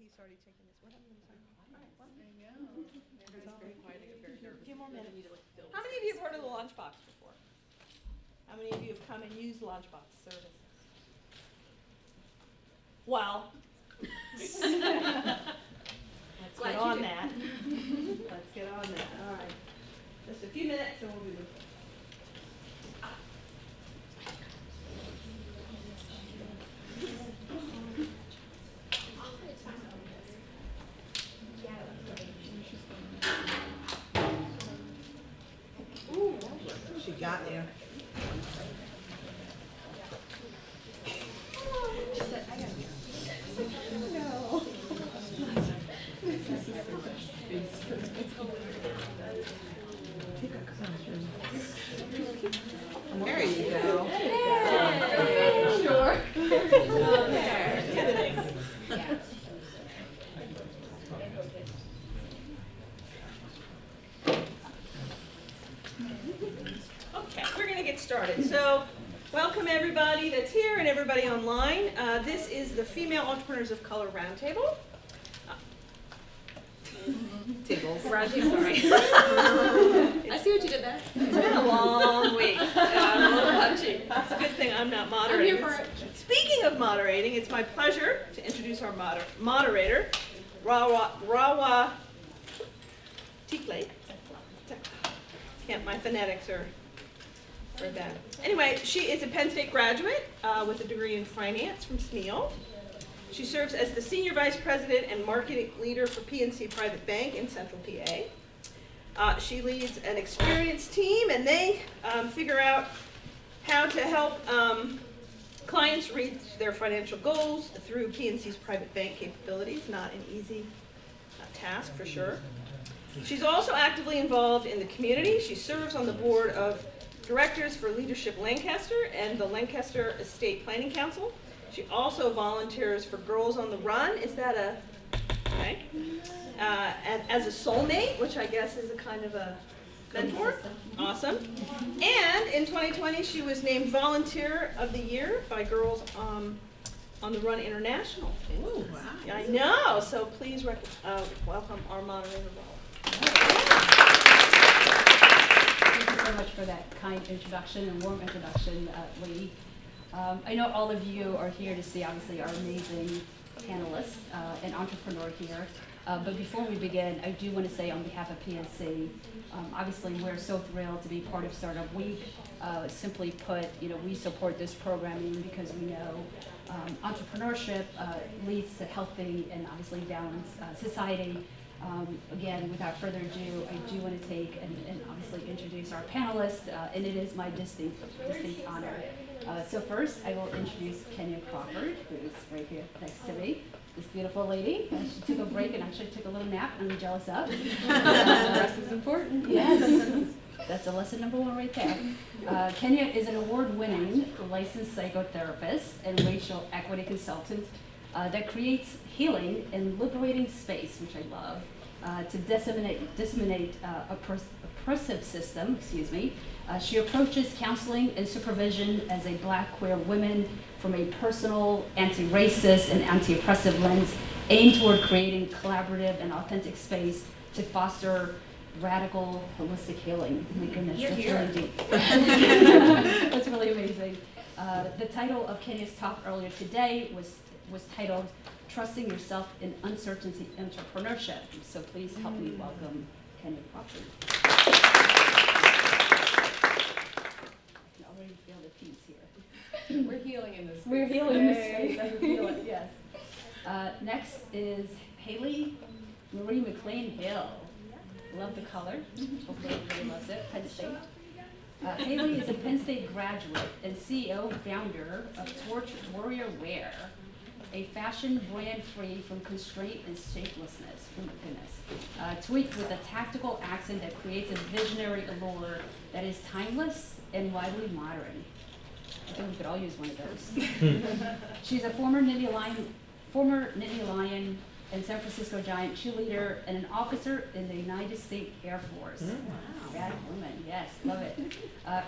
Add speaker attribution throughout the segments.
Speaker 1: he's already taken this. What happened to the sign? All right, well, there you go. A few more minutes. How many of you have heard of the lunchbox before? How many of you have come and used lunchbox services? Well, let's get on that. Let's get on that. All right. Just a few minutes and we'll be with you.
Speaker 2: She got you.
Speaker 3: She said, I got you.
Speaker 1: No.
Speaker 2: There you go.
Speaker 3: Sure.
Speaker 1: Okay, we're going to get started. So, welcome everybody that's here and everybody online. This is the Female Entrepreneurs of Color Roundtable.
Speaker 2: Tiggles.
Speaker 3: Roundtable, sorry. I see what you did there.
Speaker 1: It's been a long week. I'm a little punchy. It's a good thing I'm not moderating.
Speaker 3: I'm here for it.
Speaker 1: Speaking of moderating, it's my pleasure to introduce our moderator, Rahwa Teklai. My phonetics are bad. Anyway, she is a Penn State graduate with a degree in finance from SMEAL. She serves as the Senior Vice President and Marketing Leader for PNC Private Bank in Central PA. She leads an experienced team, and they figure out how to help clients reach their financial goals through PNC's private bank capabilities. Not an easy task, for sure. She's also actively involved in the community. She serves on the board of directors for Leadership Lancaster and the Lancaster Estate Planning Council. She also volunteers for Girls on the Run. Is that a, okay? And as a soulmate, which I guess is a kind of a mentor. Awesome. And in 2020, she was named Volunteer of the Year by Girls on the Run International.
Speaker 2: Ooh, wow.
Speaker 1: I know. So please welcome our moderator, Rahwa.
Speaker 4: Thank you so much for that kind introduction and warm introduction, Lee. I know all of you are here to see, obviously, our amazing panelists and entrepreneur here. But before we begin, I do want to say on behalf of PNC, obviously we're so thrilled to be part of Startup Week. Simply put, we support this programming because we know entrepreneurship leads to healthy and obviously balanced society. Again, without further ado, I do want to take and obviously introduce our panelists, and it is my distinct honor. So first, I will introduce Kenya Crawford, who is right here next to me. This beautiful lady. She took a break and actually took a little nap. I'm jealous of.
Speaker 3: Rest is important.
Speaker 4: Yes. That's a lesson number 1 right there. Kenya is an award-winning licensed psychotherapist and racial equity consultant that creates healing and liberating space, which I love, to disseminate oppressive system, she approaches counseling and supervision as a Black queer woman from a personal, anti-racist, and anti-oppressive lens aimed toward creating collaborative and authentic space to foster radical, holistic healing. Oh my goodness, that's really deep. That's really amazing. The title of Kenya's talk earlier today was titled Trusting Yourself in Uncertainty Entrepreneurship. So please help me welcome Kenya Crawford. I can already feel the peace here.
Speaker 3: We're healing in this space.
Speaker 4: We're healing in this space. I can feel it, yes. Next is Haley Marie McClain Hill. Love the color. Hopefully everybody loves it. Penn State. Haley is a Penn State graduate and CEO founder of Torch Warrior Wear, a fashion brand free from constraint and shapelessness. Oh my goodness. Tweaked with a tactical accent that creates a visionary allure that is timeless and widely modern. I think we could all use one of those. She's a former Nittany Lion and San Francisco Giant cheerleader and an officer in the United States Air Force. Wow. Bad woman, yes, love it.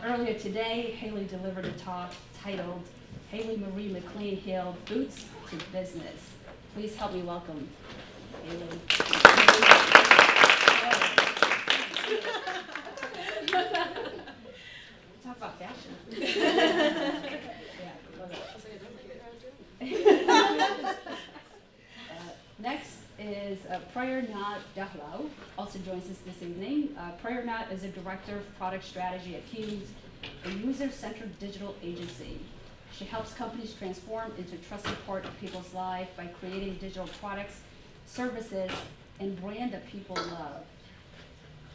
Speaker 4: Earlier today, Haley delivered a talk titled Haley Marie McClain Hill, Boots to Business. Please help me welcome Haley. Talk about fashion. Yeah, love it. Next is Prerana Dalal, also joins us this evening. Prerana is a director of product strategy at Hughes, a user-centered digital agency. She helps companies transform into a trusted part of people's life by creating digital products, services, and brand that people love.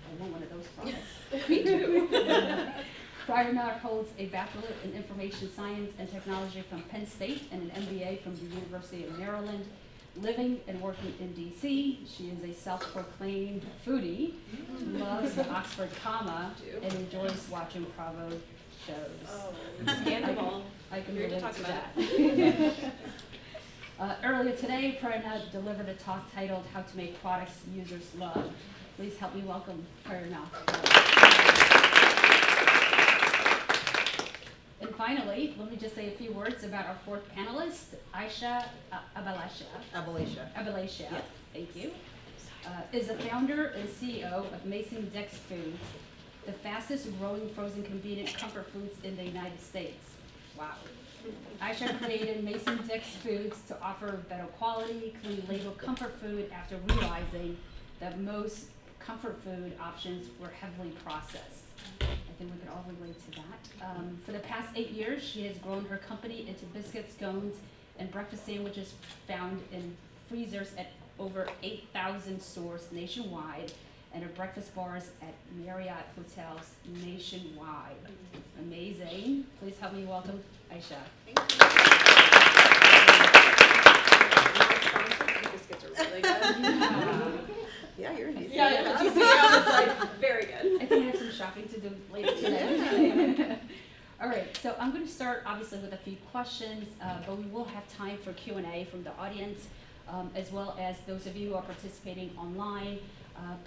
Speaker 4: I want one of those products.
Speaker 3: Me too.
Speaker 4: Prerana holds a Bachelor in Information Science and Technology from Penn State and an MBA from the University of Maryland. Living and working in DC, she is a self-proclaimed foodie, loves the Oxford comma, and enjoys watching Bravo shows.
Speaker 3: Oh, scandal.
Speaker 4: I can
Speaker 3: Here to
Speaker 4: relate
Speaker 3: talk
Speaker 4: to
Speaker 3: about
Speaker 4: that. Earlier today, Prerana delivered a talk titled "How to Make Products Users Love." Please help me welcome Prerana. And finally, let me just say a few words about our fourth panelist, Ayeshah Abuelhiga.
Speaker 2: Yes.
Speaker 4: Thank you. Is the founder and CEO of Mason-Dix Foods, the fastest growing frozen convenient comfort foods in the United States. Wow. Ayeshah created Mason-Dix Foods to offer better quality, clean label comfort food after realizing that most comfort food options were heavily processed. I think we could all relate to that. For the past 8 years, she has grown her company into biscuits, scones, and breakfast sandwiches found in freezers at over 8,000 stores nationwide, and her breakfast bars at Marriott hotels nationwide. Amazing. Please help me welcome Ayeshah.
Speaker 3: The biscuits are really good.
Speaker 2: Yeah, you're in DC.
Speaker 3: Yeah, the GCO was like very good.
Speaker 4: I think I have some shopping to do later today. All right, so I'm going to start obviously with a few questions, but we will have time for Q&A from the audience, as well as those of you who are participating online.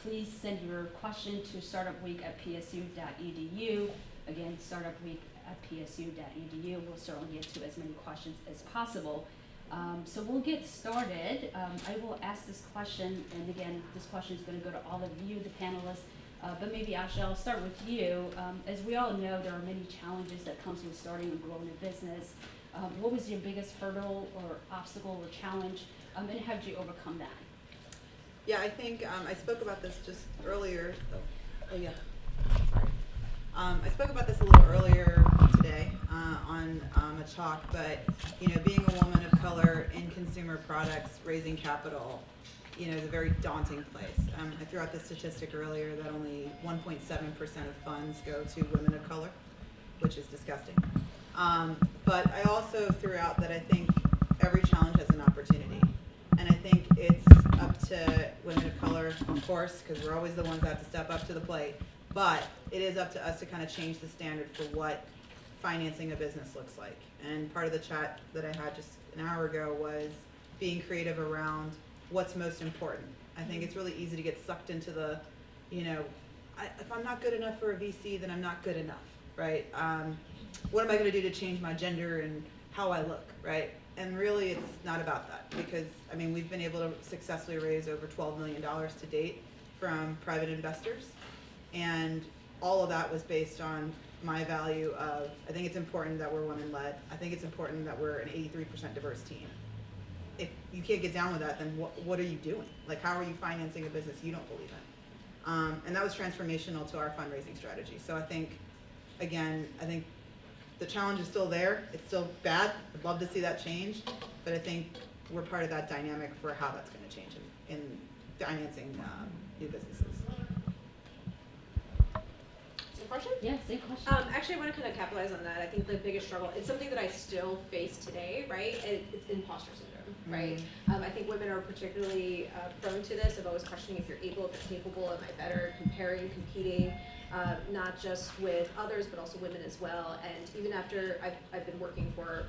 Speaker 4: Please send your question to startupweek@psu.edu. Again, startupweek@psu.edu. We'll certainly get to as many questions as possible. So we'll get started. I will ask this question, and again, this question is going to go to all of you, the panelists, but maybe Ayeshah, I'll start with you. As we all know, there are many challenges that comes with starting and growing a business. What was your biggest hurdle or obstacle or challenge, and how did you overcome that?
Speaker 2: Yeah, I think I spoke about this just earlier. Oh yeah, sorry. I spoke about this a little earlier today on a talk, but being a woman of color in consumer products, raising capital, is a very daunting place. I threw out the statistic earlier that only 1.7% of funds go to women of color, which is disgusting. But I also threw out that I think every challenge has an opportunity. And I think it's up to women of color, of course, because we're always the ones that have to step up to the plate. But it is up to us to kind of change the standard for what financing a business looks like. And part of the chat that I had just an hour ago was being creative around what's most important. I think it's really easy to get sucked into the, if I'm not good enough for a VC, then I'm not good enough, right? What am I going to do to change my gender and how I look, right? And really, it's not about that because, we've been able to successfully raise over $12 million to date from private investors. And all of that was based on my value of, I think it's important that we're women-led. I think it's important that we're an 83% diverse team. If you can't get down with that, then what are you doing? Like, how are you financing a business you don't believe in? And that was transformational to our fundraising strategy. So I think the challenge is still there. It's still bad. I'd love to see that change. But I think we're part of that dynamic for how that's going to change in financing new businesses.
Speaker 3: Same question?
Speaker 4: Yeah, same question.
Speaker 3: Actually, I want to kind of capitalize on that. I think the biggest struggle, it's something that I still face today, right? It's imposter syndrome, right? I think women are particularly prone to this, of always questioning if you're able, if you're capable, am I better, comparing, competing, not just with others, but also women as well. And even after I've been working for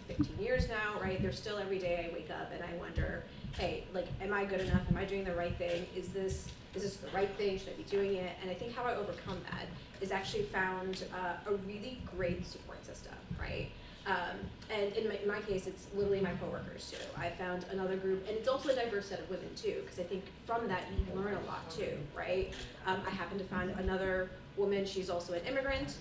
Speaker 3: 15 years now, right? There's still every day I wake up and I wonder, hey, like, am I good enough? Am I doing the right thing? Is this the right thing? Should I be doing it? And I think how I overcome that is actually found a really great support system, right? And in my case, it's literally my coworkers too. I found another group, and it's also a diverse set of women too, because I think from that you learn a lot too, right? I happened to find another woman. She's also an immigrant.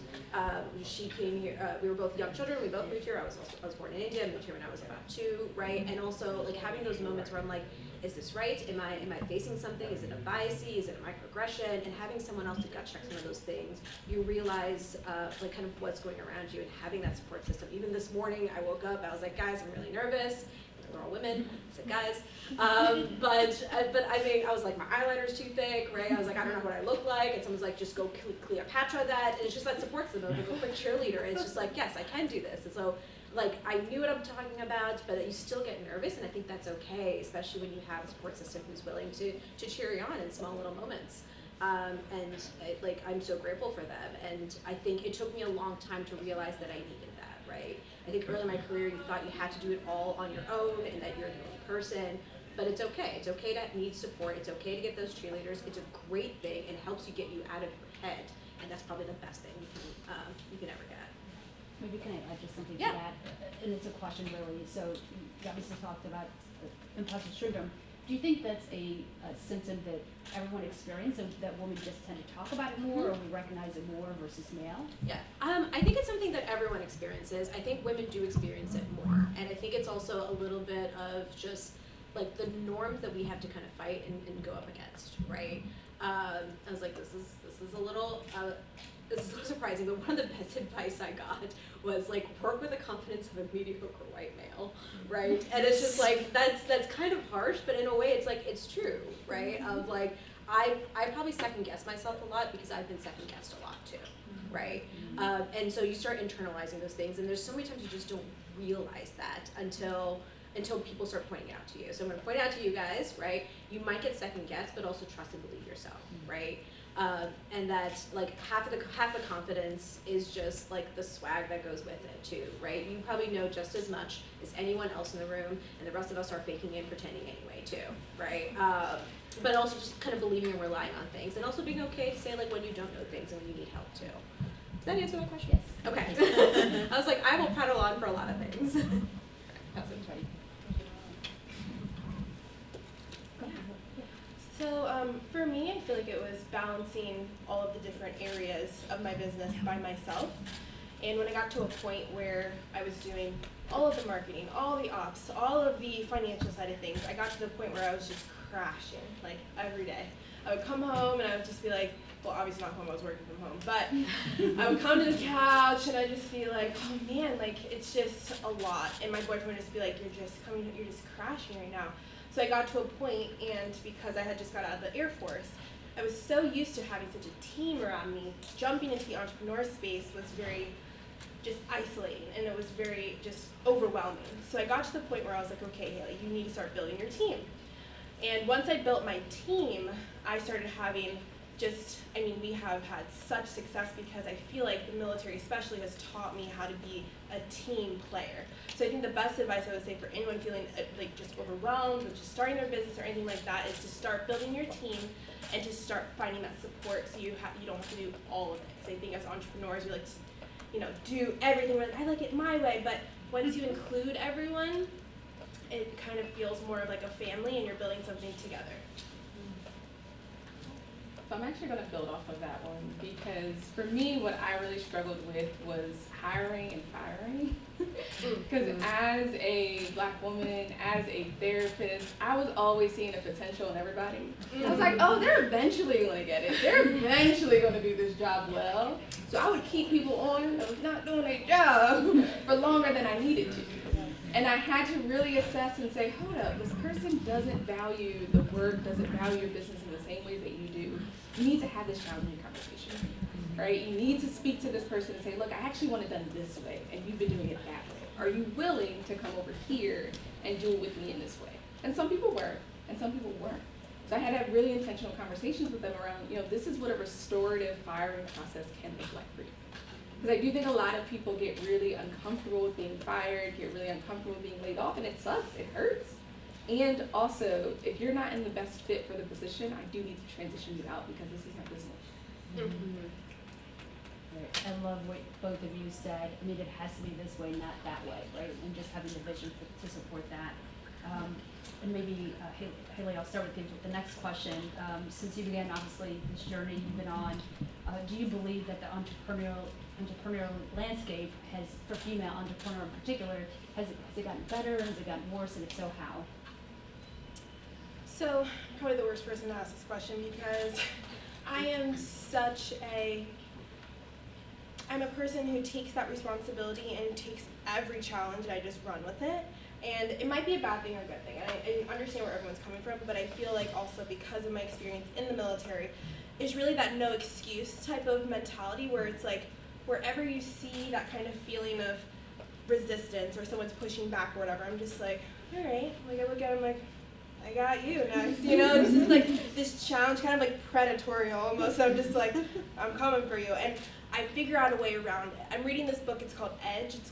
Speaker 3: She came here. We were both young children. We both moved here. I was born in India. I moved here when I was about 2, right? And also like having those moments where I'm like, is this right? Am I facing something? Is it a biasy? Is it a microaggression? And having someone else to gut check some of those things, you realize like kind of what's going around you and having that support system. Even this morning, I woke up. I was like, guys, I'm really nervous. We're all women. I said, guys. But I mean, I was like, my eyeliner's too thick, right? I was like, I don't know what I look like. And someone's like, just go Cleopatra that. And it's just that support system of like a quick cheerleader. It's just like, yes, I can do this. And so, like, I knew what I'm talking about, but you still get nervous, and I think that's okay, especially when you have a support system who's willing to cheer you on in small little moments. Like, I'm so grateful for them. And I think it took me a long time to realize that I needed that, right? I think early in my career, you thought you had to do it all on your own and that you're the only person. But it's okay. It's okay to need support. It's okay to get those cheerleaders. It's a great thing and helps you get you out of your head. And that's probably the best thing you can ever get.
Speaker 4: Maybe can I add just something
Speaker 3: Yeah.
Speaker 4: to that? And it's a question really. So you obviously talked about imposter syndrome. Do you think that's a symptom that everyone experiences, that women just tend to talk about it more, or we recognize it more versus male?
Speaker 3: Yeah, I think it's something that everyone experiences. I think women do experience it more. And I think it's also a little bit of just like the norms that we have to kind of fight and go up against, right? I was like, this is a little surprising, but one of the best advice I got was like, work with the confidence of a mediocre white male, right? And it's just like, that's kind of harsh, but in a way it's like, it's true, right? Of like, I probably second guess myself a lot because I've been second guessed a lot too, right? And so you start internalizing those things, and there's so many times you just don't realize that until people start pointing out to you. So I'm gonna point out to you guys, right? You might get second guessed, but also trust and believe yourself, right? And that like half the confidence is just like the swag that goes with it too, right? You probably know just as much as anyone else in the room, and the rest of us are faking and pretending anyway too, right? But also just kind of believing and relying on things, and also being okay to say like when you don't know things and when you need help too. Does that answer my question?
Speaker 4: Yes.
Speaker 3: Okay. I was like, I will prattle on for a lot of things.
Speaker 4: That's right.
Speaker 5: So for me, I feel like it was balancing all of the different areas of my business by myself. And when I got to a point where I was doing all of the marketing, all the ops, all of the financial side of things, I got to the point where I was just crashing, like every day. I would come home and I would just be like, well, obviously not home, I was working from home, but I would come to the couch and I'd just be like, oh man, like it's just a lot. And my boyfriend would just be like, you're just crashing right now. So I got to a point, and because I had just got out of the Air Force, I was so used to having such a team around me, jumping into the entrepreneur space was very just isolating, and it was very just overwhelming. So I got to the point where I was like, okay, Haley, you need to start building your team. And once I built my team, I started having we have had such success because I feel like the military especially has taught me how to be a team player. So I think the best advice I would say for anyone feeling like just overwhelmed with just starting their business or anything like that is to start building your team and to start finding that support so you don't have to do all of it. Because I think as entrepreneurs, we like to, do everything. We're like, I like it my way, but once you include everyone, it kind of feels more of like a family and you're building something together.
Speaker 6: So I'm actually going to build off of that one because for me, what I really struggled with was hiring and firing. Because as a Black woman, as a therapist, I was always seeing the potential in everybody. I was like, oh, they're eventually going to get it. They're eventually going to do this job well. So I would keep people on that was not doing their job for longer than I needed to. And I had to really assess and say, hold up, this person doesn't value the work, doesn't value your business in the same way that you do. You need to have this challenging conversation, right? You need to speak to this person and say, look, I actually want it done this way, and you've been doing it that way. Are you willing to come over here and do it with me in this way? And some people were, and some people weren't. So I had to have really intentional conversations with them around, this is what a restorative firing process can look like for you. Because I do think a lot of people get really uncomfortable with being fired, get really uncomfortable with being laid off, and it sucks, it hurts. And also, if you're not in the best fit for the position, I do need to transition you out because this is my business.
Speaker 4: Right. I love what both of you said. I mean, it has to be this way, not that way, right? And just having the vision to support that. And maybe, Haley, I'll start with you with the next question. Since you began, obviously, this journey you've been on, do you believe that the entrepreneurial landscape has, for female entrepreneur in particular, has it gotten better, has it gotten worse, and if so, how?
Speaker 5: So, I'm probably the worst person to ask this question because I'm a person who takes that responsibility and takes every challenge and I just run with it. And it might be a bad thing or a good thing. And I understand where everyone's coming from, but I feel like also because of my experience in the military, it's really that no excuse type of mentality where it's like, wherever you see that kind of feeling of resistance or someone's pushing back or whatever, I'm just like, all right. Like I look at them like, I got you next, you know? It's just like this challenge, kind of like predatory almost. I'm just like, I'm coming for you. And I figure out a way around it. I'm reading this book, it's called Edge. It's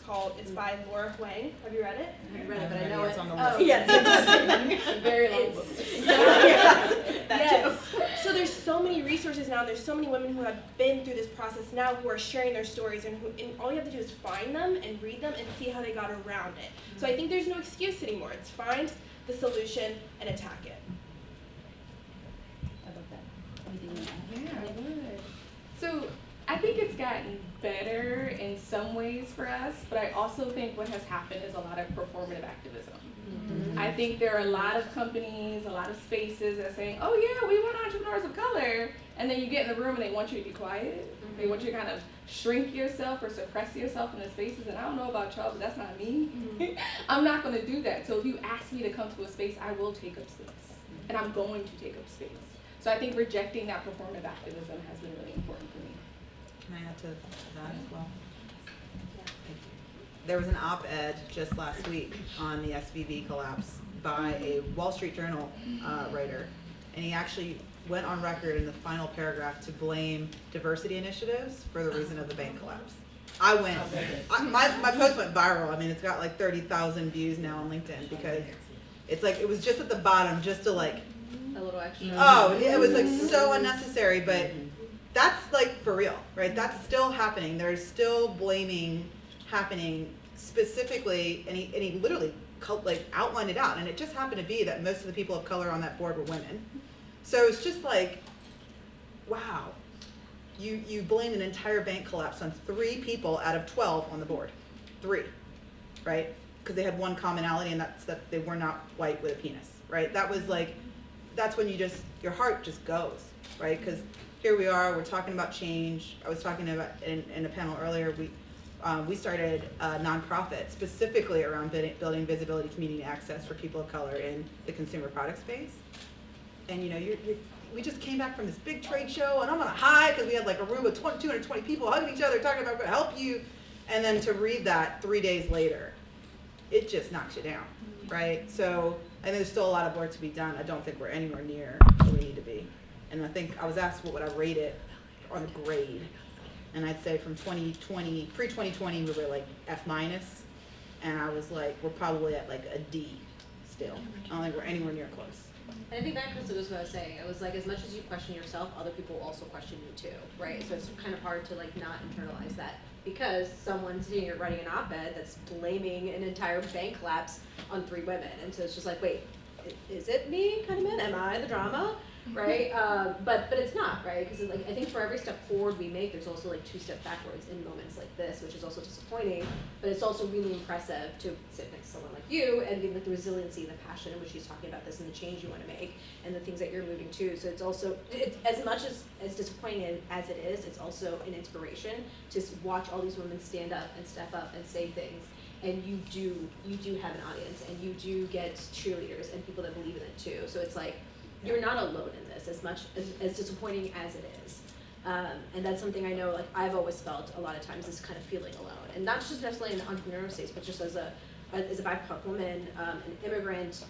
Speaker 5: by Laura Huang. Have you read it?
Speaker 2: I haven't read it, but I know it's on the
Speaker 5: Oh,
Speaker 2: list.
Speaker 5: yes.
Speaker 6: A very long book.
Speaker 5: Yes. So there's so many resources now. There's so many women who have been through this process now who are sharing their stories and all you have to do is find them and read them and see how they got around it. So I think there's no excuse anymore. It's find the solution and attack it.
Speaker 4: I love that. Anything you
Speaker 6: Yeah,
Speaker 4: want
Speaker 6: I would. So I think it's gotten better in some ways for us, but I also think what has happened is a lot of performative activism.
Speaker 2: Mm-hmm.
Speaker 6: I think there are a lot of companies, a lot of spaces that are saying, oh yeah, we want entrepreneurs of color, and then you get in the room and they want you to be quiet. They want you to kind of shrink yourself or suppress yourself in the spaces, and I don't know about y'all, but that's not me. I'm not going to do that. So if you ask me to come to a space, I will take up space, and I'm going to take up space. So I think rejecting that performative activism has been really important for me.
Speaker 2: Can I add to that as well? There was an op-ed just last week on the SVB collapse by a Wall Street Journal writer, and he actually went on record in the final paragraph to blame diversity initiatives for the reason of the bank collapse. My post went viral. I mean, it's got like 30,000 views now on LinkedIn because it's like, it was just at the bottom just to like,
Speaker 3: A little extra.
Speaker 2: oh, it was like so unnecessary, but that's like for real, right? That's still happening. There's still blaming happening specifically, and he literally like outlined it out, and it just happened to be that most of the people of color on that board were women. So it's just like, wow, you blamed an entire bank collapse on 3 people out of 12 on the board, 3, right? Because they had one commonality, and that's that they were not white with a penis, right? That was like, that's when your heart just goes, right? Because here we are, we're talking about change. I was talking about in a panel earlier, we started a nonprofit specifically around building visibility, community access for people of color in the consumer product space. And you know, we just came back from this big trade show, and I'm on a high because we had like a room of 220 people hugging each other, talking about help you. And then to read that 3 days later, it just knocks you down, right? So I think there's still a lot of work to be done. I don't think we're anywhere near where we need to be. And I think I was asked what would I rate it on a grade. And I'd say from 2020, pre-2020, we were like F-. And I was like, we're probably at like a D still. I don't think we're anywhere near close.
Speaker 3: And I think that goes to what I was saying. It was like, as much as you question yourself, other people also question you too, right? So it's kind of hard to like not internalize that because someone's sitting here writing an op-ed that's blaming an entire bank collapse on 3 women. And so it's just like, wait, is it me kind of man? Am I the drama? Right? But it's not, right? Because like, I think for every step forward we make, there's also like 2 steps backwards in moments like this, which is also disappointing, but it's also really impressive to sit next to someone like you and be like the resiliency, the passion in which she's talking about this and the change you want to make and the things that you're moving to. So it's also, as much as disappointing as it is, it's also an inspiration to watch all these women stand up and step up and say things. And you do have an audience, and you do get cheerleaders and people that believe in it too. So it's like, you're not alone in this, as much as disappointing as it is. And that's something I know, like I've always felt a lot of times, this kind of feeling alone. And not just necessarily in the entrepreneurial space, but just as a BIPOC woman, an immigrant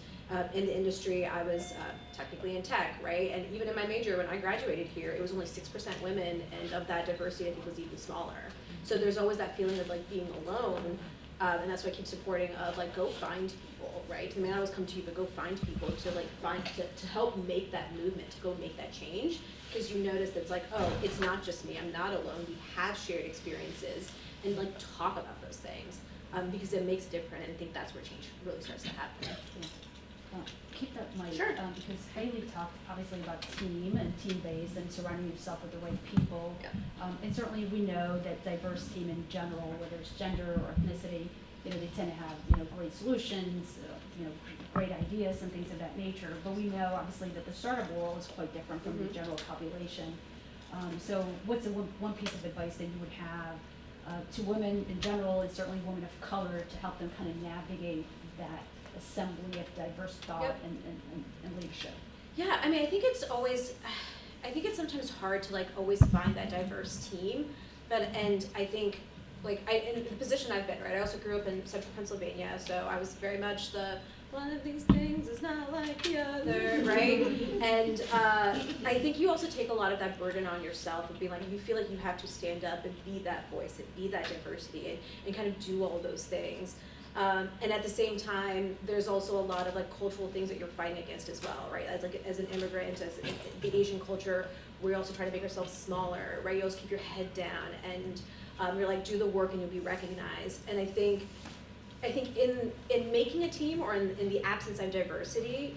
Speaker 3: in the industry. I was technically in tech, right? And even in my major, when I graduated here, it was only 6% women, and of that diversity, I think was even smaller. So there's always that feeling of like being alone. And that's why I keep supporting of like, go find people, right? I mean, I always come to you, but go find people to like to help make that movement, to go make that change. Because you notice that it's like, oh, it's not just me, I'm not alone, we have shared experiences, and like talk about those things. Because it makes it different, and I think that's where change really starts to happen.
Speaker 4: Keep that mic,
Speaker 3: Sure.
Speaker 4: because Haley talked obviously about team and team-based and surrounding yourself with the right people.
Speaker 3: Yeah.
Speaker 4: And certainly we know that diverse team in general, whether it's gender or ethnicity, they tend to have, great solutions, great ideas and things of that nature. But we know obviously that the startup world is quite different from the general population. So what's the one piece of advice that you would have to women in general, and certainly women of color, to help them kind of navigate that assembly of diverse thought
Speaker 3: Yep.
Speaker 4: and leadership?
Speaker 3: Yeah, I mean, I think it's sometimes hard to like always find that diverse team, and I think like in the position I've been, right, I also grew up in central Pennsylvania, so I was very much the one of these things is not like the other, right? And I think you also take a lot of that burden on yourself of being like, you feel like you have to stand up and be that voice and be that diversity and kind of do all those things. And at the same time, there's also a lot of like cultural things that you're fighting against as well, right? As an immigrant, as the Asian culture, we're also trying to make ourselves smaller, right? You always keep your head down, and you're like, do the work and you'll be recognized. And I think in making a team, or in the absence of diversity,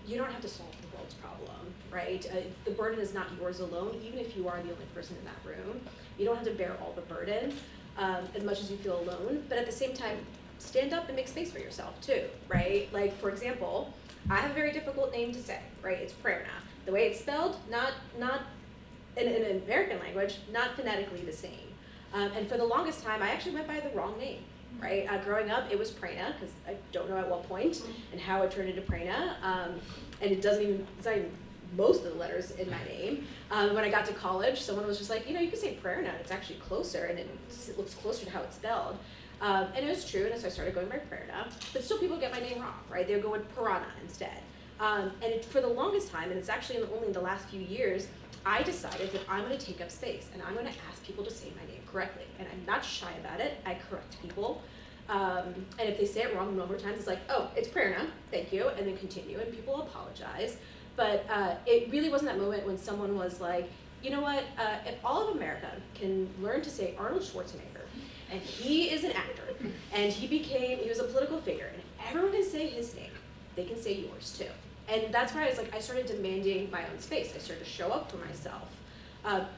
Speaker 3: you don't have to solve the world's problem, right? The burden is not yours alone, even if you are the only person in that room. You don't have to bear all the burden as much as you feel alone, but at the same time, stand up and make space for yourself too, right? Like, for example, I have a very difficult name to say, right? It's Prerana. The way it's spelled, not in an American language, not phonetically the same. And for the longest time, I actually went by the wrong name, right? Growing up, it was Prerana, because I don't know at what point and how it turned into Prerana. And it's not even most of the letters in my name. When I got to college, someone was just like, you can say Prerana, it's actually closer, and it looks closer to how it's spelled. And it was true, and so I started going by Prerana, but still people get my name wrong, right? They'll go with Prerana instead. For the longest time, and it's actually only in the last few years, I decided that I'm going to take up space, and I'm going to ask people to say my name correctly. And I'm not shy about it. I correct people. And if they say it wrong a number of times, it's like, oh, it's Prerana, thank you, and then continue, and people apologize. But it really wasn't that moment when someone was like, you know what, if all of America can learn to say Arnold Schwarzenegger, and he is an actor, and he was a political figure, and if everyone can say his name, they can say yours too. And that's why I started demanding my own space. I started to show up for myself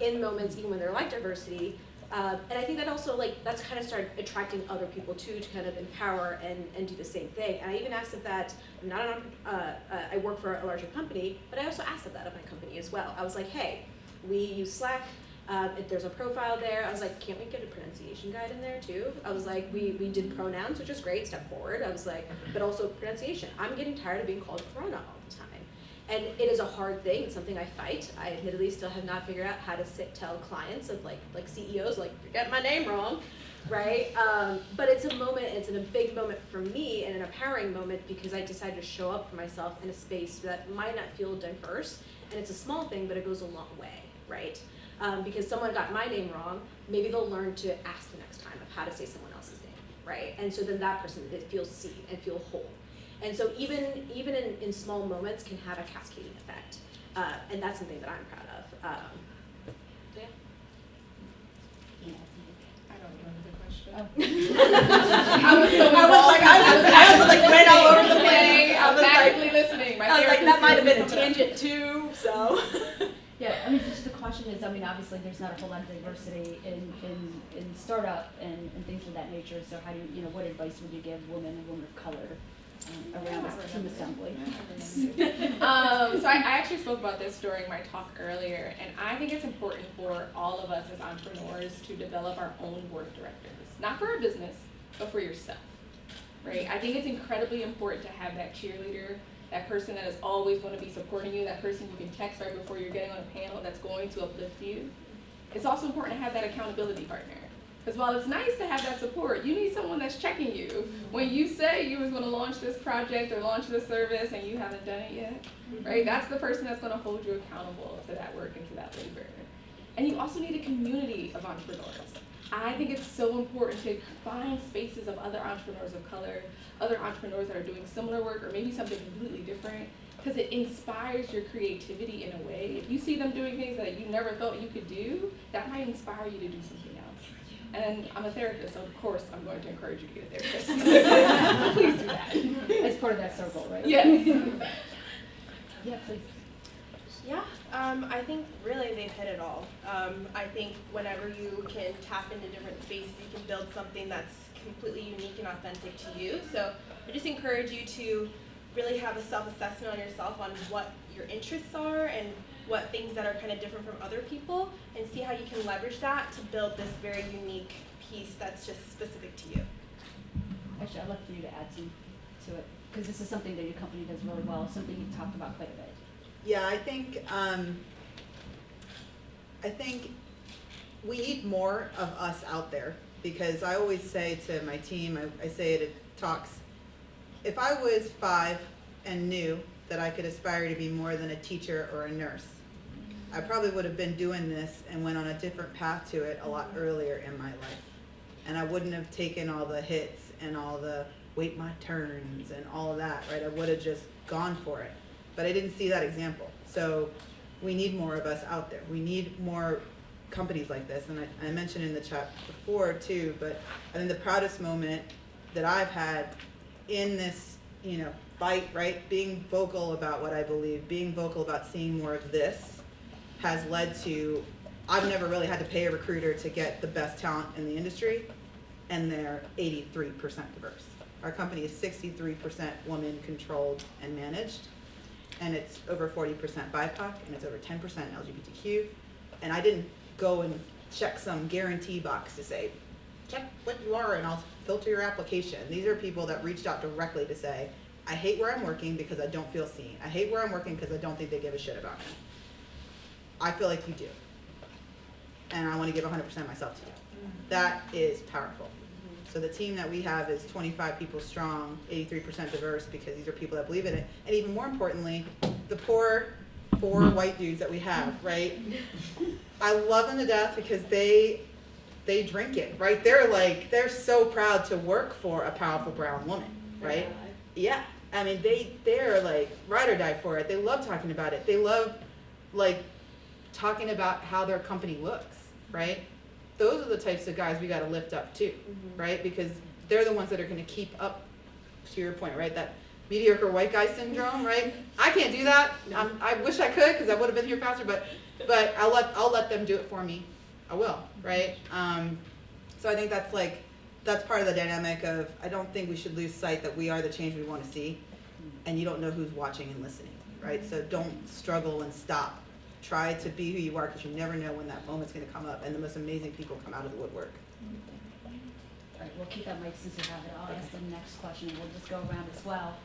Speaker 3: in moments, even when there like diversity. And I think that also, that's kind of started attracting other people too, to kind of empower and do the same thing. And I even asked of that, I work for a larger company, but I also asked of that of my company as well. I was like, hey, we use Slack. If there's a profile there, I was like, can't we get a pronunciation guide in there too? I was like, we did pronouns, which is great, step forward. I was like, but also pronunciation. I'm getting tired of being called Prerana all the time. And it is a hard thing, it's something I fight. I admittedly still have not figured out how to tell clients of like CEOs, you're getting my name wrong, right? But it's a moment, it's a big moment for me and an empowering moment because I decided to show up for myself in a space that might not feel diverse. And it's a small thing, but it goes a long way, right? Because someone got my name wrong, maybe they'll learn to ask the next time of how to say someone else's name, right? And so then that person feels seen and feel whole. And so even in small moments can have a cascading effect. And that's something that I'm proud of. So yeah.
Speaker 6: I don't remember the question.
Speaker 4: Oh.
Speaker 6: I was so involved.
Speaker 2: I was ran all over the place.
Speaker 6: I was actively listening. My
Speaker 2: I was like,
Speaker 6: therapist
Speaker 2: that might have been a
Speaker 6: is-
Speaker 2: tangent too, so.
Speaker 4: Yeah, just the question is, obviously there's not a whole lot of diversity in startup and things of that nature. So how do what advice would you give women and women of color around this team assembly?
Speaker 6: So I actually spoke about this during my talk earlier, and I think it's important for all of us as entrepreneurs to develop our own board of directors, not for a business, but for yourself, right? I think it's incredibly important to have that cheerleader, that person that is always going to be supporting you, that person you can text right before you're getting on a panel that's going to uplift you. It's also important to have that accountability partner. Because while it's nice to have that support, you need someone that's checking you. When you say you was going to launch this project or launch this service and you haven't done it yet, right? That's the person that's going to hold you accountable to that work and to that labor. And you also need a community of entrepreneurs. I think it's so important to find spaces of other entrepreneurs of color, other entrepreneurs that are doing similar work or maybe something completely different, because it inspires your creativity in a way. If you see them doing things that you never thought you could do, that might inspire you to do something else. And I'm a therapist, so of course I'm going to encourage you to get a therapist. So please do that.
Speaker 4: As part of that circle, right?
Speaker 6: Yes.
Speaker 4: Yeah, please.
Speaker 5: Yeah, I think really they've hit it all. I think whenever you can tap into different spaces, you can build something that's completely unique and authentic to you. So I just encourage you to really have a self-assessment on yourself on what your interests are and what things that are kind of different from other people, and see how you can leverage that to build this very unique piece that's just specific to you.
Speaker 4: Actually, I'd love for you to add some to it, because this is something that your company does really well, something you've talked about quite a bit.
Speaker 2: Yeah, I think we need more of us out there, because I always say to my team, I say it at talks, if I was 5 and knew that I could aspire to be more than a teacher or a nurse, I probably would have been doing this and went on a different path to it a lot earlier in my life. And I wouldn't have taken all the hits and all the wait my turns and all of that, right? I would have just gone for it. But I didn't see that example. So we need more of us out there. We need more companies like this. And I mentioned in the chat before too, but I think the proudest moment that I've had in this, fight, right? Being vocal about what I believe, being vocal about seeing more of this has led to, I've never really had to pay a recruiter to get the best talent in the industry, and they're 83% diverse. Our company is 63% woman controlled and managed, and it's over 40% BIPOC, and it's over 10% LGBTQ. And I didn't go and check some guarantee box to say, check what you are and I'll filter your application. These are people that reached out directly to say, I hate where I'm working because I don't feel seen. I hate where I'm working because I don't think they give a shit about me. I feel like you do. And I want to give 100% of myself to you. That is powerful. So the team that we have is 25 people strong, 83% diverse, because these are people that believe in it. And even more importantly, the poor 4 white dudes that we have, right? I love them to death because they drink it, right? They're so proud to work for a powerful brown woman, right? Yeah. I mean, they're like ride or die for it. They love talking about it. They love talking about how their company looks, right? Those are the types of guys we got to lift up too, right? Because they're the ones that are going to keep up, to your point, right? That mediocre white guy syndrome, right? I can't do that. I wish I could, because I would have been here faster, but I'll let them do it for me. I will, right? So I think that's part of the dynamic of, I don't think we should lose sight that we are the change we want to see, and you don't know who's watching and listening, right? So don't struggle and stop. Try to be who you are, because you never know when that moment's going to come up and the most amazing people come out of the woodwork.
Speaker 4: All right, we'll keep that mic since you have it. I'll ask the next question, and we'll just go around as well.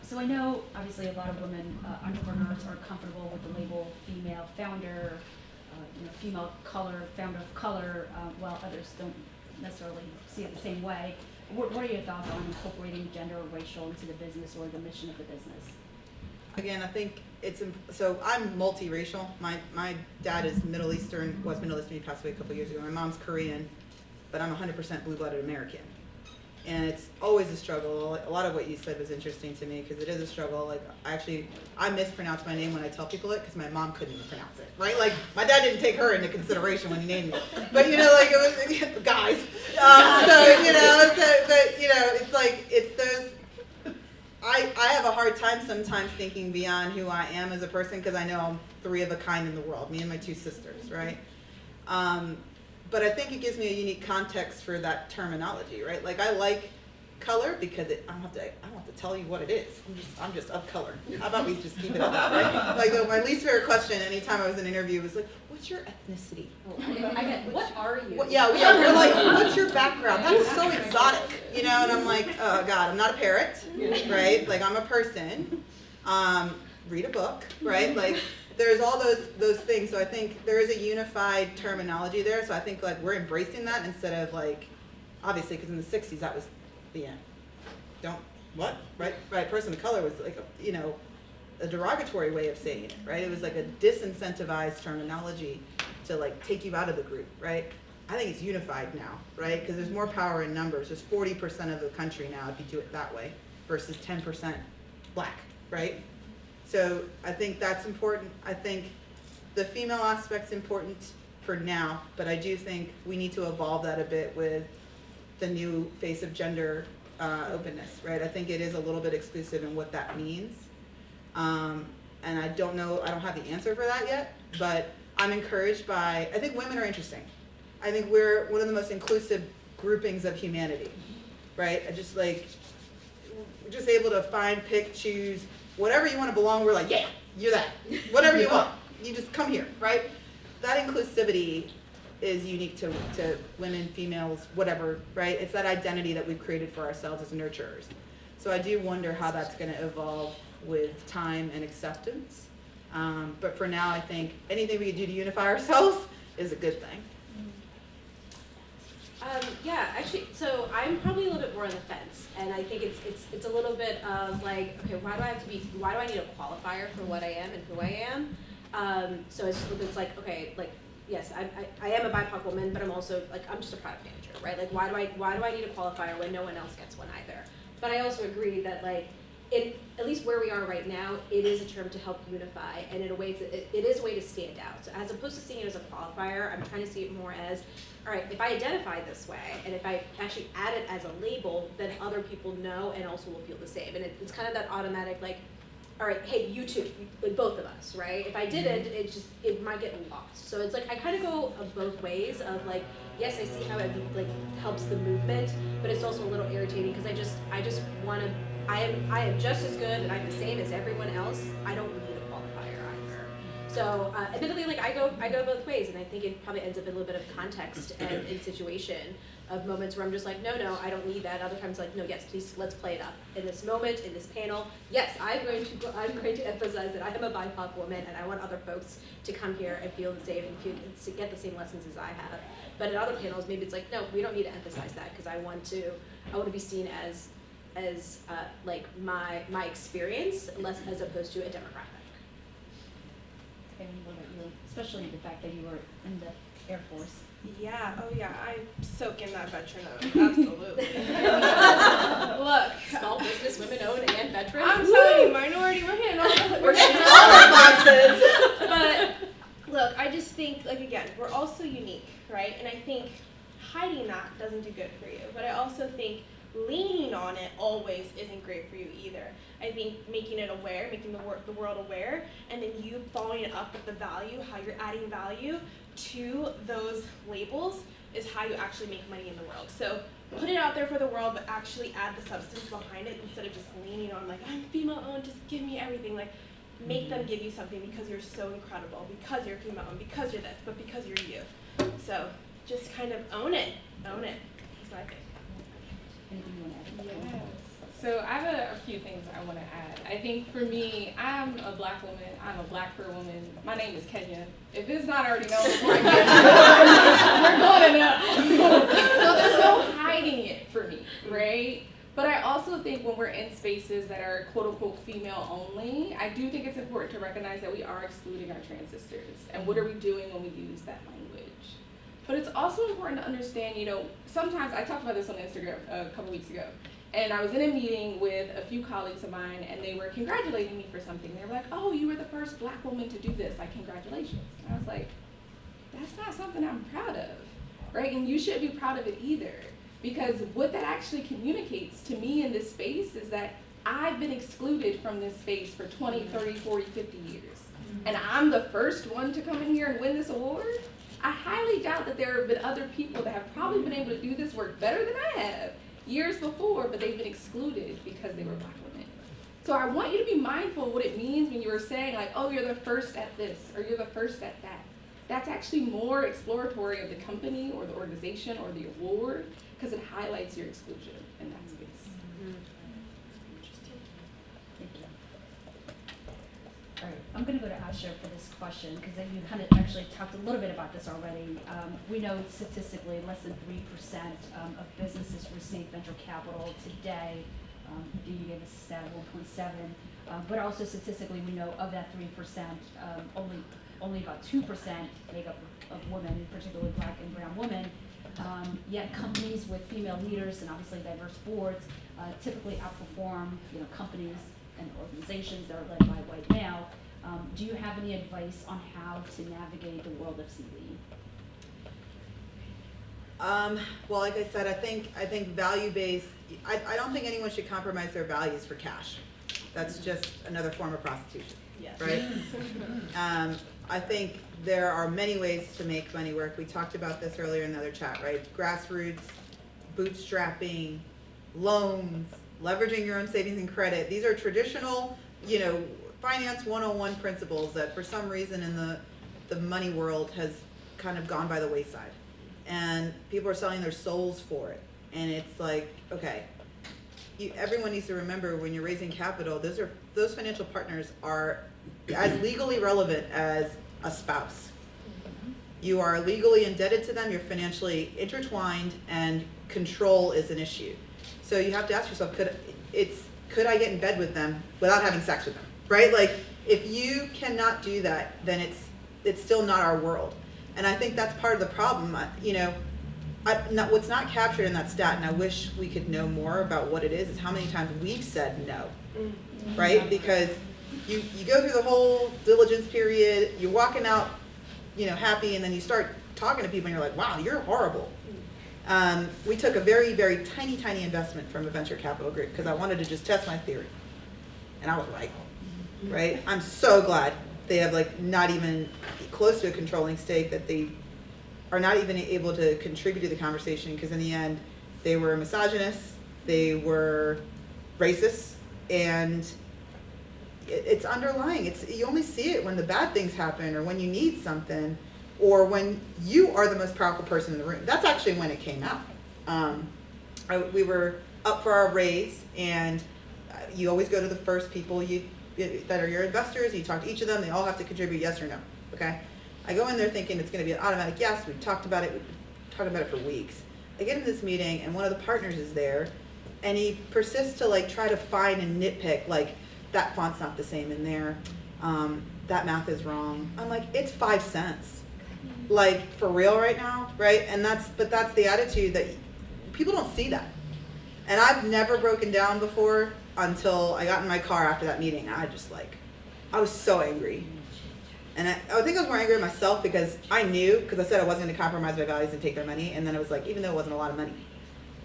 Speaker 4: So I know, obviously, a lot of women entrepreneurs are comfortable with the label female founder, female color, founder of color, while others don't necessarily see it the same way. What are your thoughts on incorporating gender or racial into the business or the mission of the business?
Speaker 2: Again, I think so I'm multiracial. My dad is Middle Eastern, was Middle Eastern, he passed away a couple years ago. My mom's Korean, but I'm 100% blue-blooded American. And it's always a struggle. A lot of what you said was interesting to me, because it is a struggle. I mispronounce my name when I tell people it, because my mom couldn't even pronounce it, right? My dad didn't take her into consideration when he named me. But it was guys. It's those. I have a hard time sometimes thinking beyond who I am as a person, because I know I'm 3 of a kind in the world, me and my 2 sisters, right? But I think it gives me a unique context for that terminology, right? I like color because I don't have to tell you what it is. I'm just of color. How about we just keep it at that, right? My least favorite question anytime I was in an interview was what's your ethnicity?
Speaker 3: I get, what are you?
Speaker 2: We're like, what's your background? That's so exotic, And I'm like, oh God, I'm not a parrot, right? I'm a person. Read a book, right? There's all those things. So I think there is a unified terminology there. So I think we're embracing that instead of obviously, because in the 60s that was the end. Right? Person of color was a derogatory way of saying it, right? It was a disincentivized terminology to take you out of the group, right? I think it's unified now, right? Because there's more power in numbers. There's 40% of the country now if you do it that way versus 10% black, right? So I think that's important. I think the female aspect's important for now, but I do think we need to evolve that a bit with the new face of gender openness, right? I think it is a little bit exclusive in what that means. And I don't know, I don't have the answer for that yet, but I'm encouraged by, I think women are interesting. I think we're one of the most inclusive groupings of humanity, right? I just like, we're just able to find, pick, choose, whatever you want to belong, we're like, yeah, you're that. Whatever you want, you just come here, right? That inclusivity is unique to women, females, whatever, right? It's that identity that we've created for ourselves as nurturers. So I do wonder how that's going to evolve with time and acceptance. But for now, I think anything we can do to unify ourselves is a good thing.
Speaker 3: Yeah, actually, so I'm probably a little bit more on the fence, and I think it's a little bit of like, okay, why do I need a qualifier for what I am and who I am? So it's like, okay, like, yes, I am a BIPOC woman, but I'm also like, I'm just a product manager, right? Like, why do I need a qualifier when no one else gets one either? But I also agree that like, at least where we are right now, it is a term to help unify, and in a way, it is a way to stand out. So as opposed to seeing it as a qualifier, I'm trying to see it more as, all right, if I identify this way, and if I actually add it as a label, then other people know and also will feel the same. And it's kind of that automatic, like, all right, hey, you too, like both of us, right? If I didn't, it might get lost. So it's like, I kind of go of both ways of like, yes, I see how it like helps the movement, but it's also a little irritating because I just want to, I am just as good and I'm the same as everyone else. I don't need a qualifier either. So admittedly, like I go both ways, and I think it probably ends up in a little bit of context and in situation of moments where I'm just like, no, I don't need that. Other times like, no, yes, please, let's play it up. In this moment, in this panel, yes, I'm going to emphasize that I am a BIPOC woman, and I want other folks to come here and feel the same and to get the same lessons as I have. But in other panels, maybe it's like, no, we don't need to emphasize that because I want to be seen as like my experience, less as opposed to a demographic.
Speaker 4: And what about you, especially the fact that you were in the Air Force?
Speaker 5: Yeah, oh yeah, I soak in that veteran-owned, absolutely. Look,
Speaker 3: Small business, women-owned, and veteran.
Speaker 5: I'm telling you, minority, we're hitting all
Speaker 2: the boxes.
Speaker 5: But look, I just think, like again, we're also unique, right? And I think hiding that doesn't do good for you. But I also think leaning on it always isn't great for you either. I think making it aware, making the world aware, and then you following it up with the value, how you're adding value to those labels is how you actually make money in the world. So put it out there for the world, but actually add the substance behind it instead of just leaning on like, I'm female owned, just give me everything. Like, make them give you something because you're so incredible, because you're female owned, because you're this, but because you're you. So just kind of own it. That's what I think.
Speaker 4: Anything you want to add?
Speaker 6: Yes. So I have a few things I want to add. I think for me, I'm a black woman. I'm a black queer woman. My name is Kenya. If it's not already known before I get we're going to know. So there's no hiding it for me, right? But I also think when we're in spaces that are quote unquote female only, I do think it's important to recognize that we are excluding our trans sisters. And what are we doing when we use that language? But it's also important to understand, sometimes I talked about this on Instagram a couple weeks ago. And I was in a meeting with a few colleagues of mine, and they were congratulating me for something. They were like, oh, you were the first black woman to do this, like, congratulations. And I was like, that's not something I'm proud of, right? And you shouldn't be proud of it either. Because what that actually communicates to me in this space is that I've been excluded from this space for 20, 30, 40, 50 years. And I'm the first one to come in here and win this award? I highly doubt that there have been other people that have probably been able to do this work better than I have years before, but they've been excluded because they were black women. So I want you to be mindful of what it means when you were saying like, oh, you're the first at this, or you're the first at that. That's actually more exploratory of the company or the organization or the award because it highlights your exclusion in that space.
Speaker 4: Thank you. All right, I'm going to go to Ayeshah for this question because you kind of actually talked a little bit about this already. We know statistically less than 3% of businesses receive venture capital today. You gave is stat at 1.7. But also statistically, we know of that 3%, only about 2% make up of women, particularly Black and brown women. Yet companies with female leaders and obviously diverse boards typically outperform, companies and organizations that are led by white male. Do you have any advice on how to navigate the world of CLE?
Speaker 2: Well, like I said, I think value-based, I don't think anyone should compromise their values for cash. That's just another form of prostitution,
Speaker 1: Yes.
Speaker 2: right? I think there are many ways to make money work. We talked about this earlier in the other chat, right? Grassroots, bootstrapping, loans, leveraging your own savings and credit. These are traditional, finance 101 principles that for some reason in the money world has kind of gone by the wayside. And people are selling their souls for it. And it's like, okay, everyone needs to remember when you're raising capital, those financial partners are as legally relevant as a spouse. You are legally indebted to them, you're financially intertwined, and control is an issue. So you have to ask yourself, could I get in bed with them without having sex with them, right? Like, if you cannot do that, then it's still not our world. And I think that's part of the problem. What's not captured in that stat, and I wish we could know more about what it is how many times we've said no, right? Because you go through the whole diligence period, you're walking out, happy, and then you start talking to people and you're like, wow, you're horrible. We took a very, very tiny investment from a venture capital group because I wanted to just test my theory. And I was right? I'm so glad they have not even close to a controlling stake, that they are not even able to contribute to the conversation, because in the end, they were misogynists, they were racist, and it's underlying. You only see it when the bad things happen, or when you need something, or when you are the most powerful person in the room. That's actually when it came out. We were up for our raise, and you always go to the first people that are your investors. You talk to each of them. They all have to contribute yes or no. Okay. I go in there thinking it's going to be an automatic yes. We've talked about it. We've talked about it for weeks. I get into this meeting, and one of the partners is there, and he persists to try to find and nitpick, that font's not the same in there. That math is wrong. I'm like, it's 5 cents. For real right now, right? And that's the attitude that people don't see that. And I've never broken down before until I got in my car after that meeting. I was so angry. And I think I was more angry at myself because I knew, because I said I wasn't going to compromise my values and take their money. And then it was even though it wasn't a lot of money,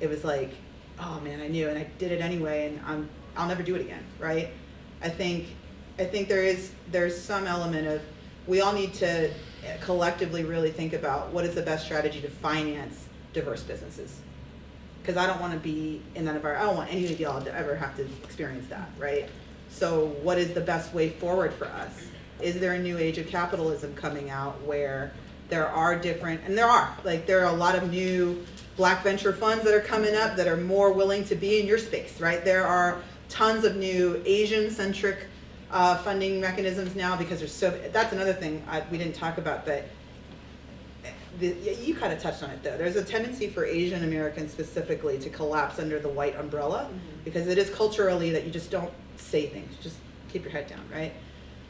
Speaker 2: it was oh man, I knew, and I did it anyway, and I'll never do it again, right? I think there's some element of, we all need to collectively really think about what is the best strategy to finance diverse businesses. Because I don't want to be in that environment. I don't want any of y'all to ever have to experience that, right? So what is the best way forward for us? Is there a new age of capitalism coming out where there are different, and there are a lot of new Black venture funds that are coming up that are more willing to be in your space, right? There are tons of new Asian-centric funding mechanisms now, because that's another thing we didn't talk about, but you kind of touched on it though. There's a tendency for Asian Americans specifically to collapse under the white umbrella, because it is culturally that you just don't say things, just keep your head down, right?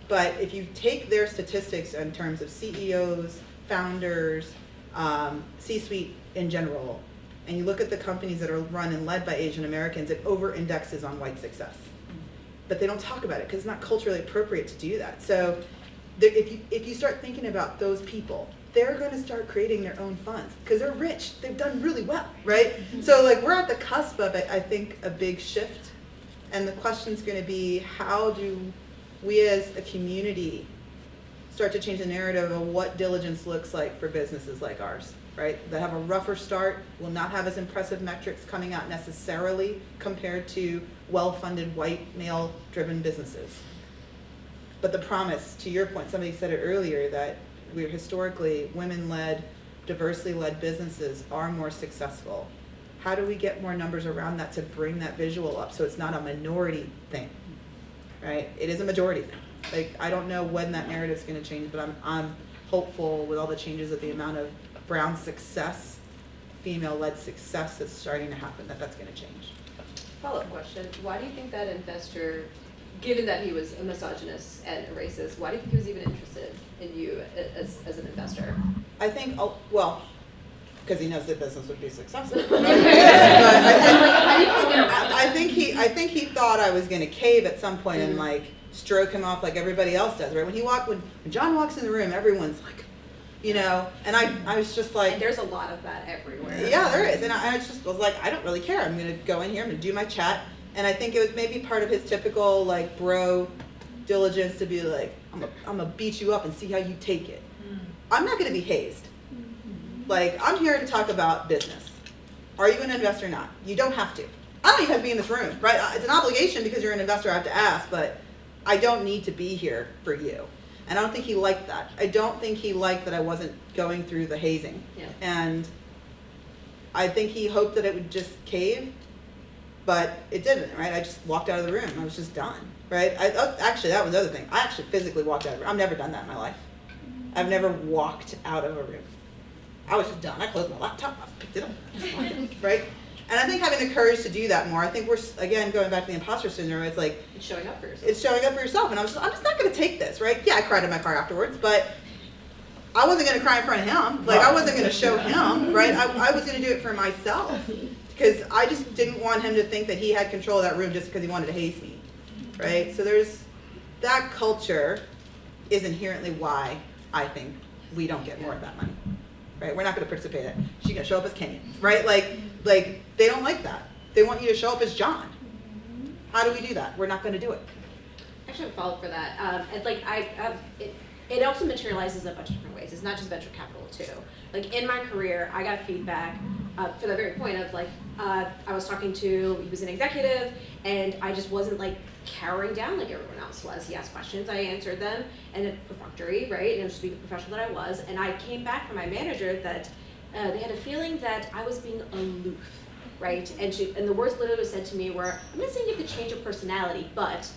Speaker 2: But if you take their statistics in terms of CEOs, founders, C-suite in general, and you look at the companies that are run and led by Asian Americans, it over-indexes on white success. But they don't talk about it because it's not culturally appropriate to do that. So if you start thinking about those people, they're going to start creating their own funds because they're rich. They've done really well, right? So we're at the cusp of, I think, a big shift. And the question's going to be, how do we as a community start to change the narrative of what diligence looks like for businesses like ours, right? That have a rougher start, will not have as impressive metrics coming out necessarily compared to well-funded, white, male-driven businesses. But the promise, to your point, somebody said it earlier, that we're historically women-led, diversely-led businesses are more successful. How do we get more numbers around that to bring that visual up so it's not a minority thing, right? It is a majority thing. I don't know when that narrative's going to change, but I'm hopeful with all the changes of the amount of brown success, female-led success that's starting to happen, that's going to change.
Speaker 3: Follow-up question, why do you think that investor, given that he was a misogynist and a racist, why do you think he was even interested in you as an investor?
Speaker 2: I think, well, because he knows the business would be successful.
Speaker 3: But
Speaker 2: I think he thought I was going to cave at some point and like stroke him off like everybody else does, right? When John walks in the room, everyone's like, you know, and I was just like,
Speaker 3: and there's a lot of that everywhere.
Speaker 2: yeah, there is, and I just was like, I don't really care. I'm going to go in here, I'm going to do my chat, and I think it was maybe part of his typical like bro diligence to be like, I'm gonna beat you up and see how you take it. I'm not going to be hazed. Like, I'm here to talk about business. Are you an investor or not? You don't have to. I don't even have to be in this room, right? It's an obligation because you're an investor, I have to ask, but I don't need to be here for you. And I don't think he liked that. I don't think he liked that I wasn't going through the hazing.
Speaker 3: Yeah.
Speaker 2: And I think he hoped that it would just cave, but it didn't, right? I just walked out of the room. I was just done, right? Actually, that was the other thing. I actually physically walked out of the room. I've never done that in my life. I've never walked out of a room. I was just done. I closed my laptop, I picked it up, just walked out, right? And I think having the courage to do that more, I think we're, again, going back to the imposter syndrome, it's like,
Speaker 3: It's showing up for yourself.
Speaker 2: it's showing up for yourself. And I'm just not going to take this, right? Yeah, I cried in my car afterwards, but I wasn't going to cry in front of him. Like, I wasn't going to show him, right? I was going to do it for myself because I just didn't want him to think that he had control of that room just because he wanted to haze me, right? So there's, that culture is inherently why I think we don't get more of that money, right? We're not going to participate in it. She's going to show up as Kenyan, right? Like they don't like that. They want you to show up as John. How do we do that? We're not going to do it.
Speaker 3: Actually, I have a follow-up for that. And like it also materializes in a bunch of different ways. It's not just venture capital too. Like in my career, I got feedback for the very point of like I was talking to, he was an executive, and I just wasn't like cowering down like everyone else was. He asked questions, I answered them, and it's perfunctory, right? And just being the professional that I was. And I came back from my manager that they had a feeling that I was being aloof, right? And the words literally said to me were, I'm not saying you have to change your personality, but.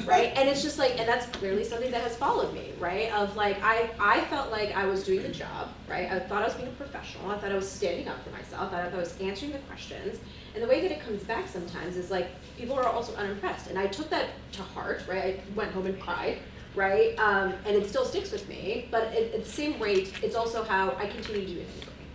Speaker 3: Right, and it's just like, and that's clearly something that has followed me, right? Of like, I felt like I was doing the job, right? I thought I was being a professional. I thought I was standing up for myself. I thought I was answering the questions. And the way that it comes back sometimes is like, people are also unimpressed. And I took that to heart, right? I went home and cried, right? And it still sticks with me. But at the same rate, it's also how I continue to do it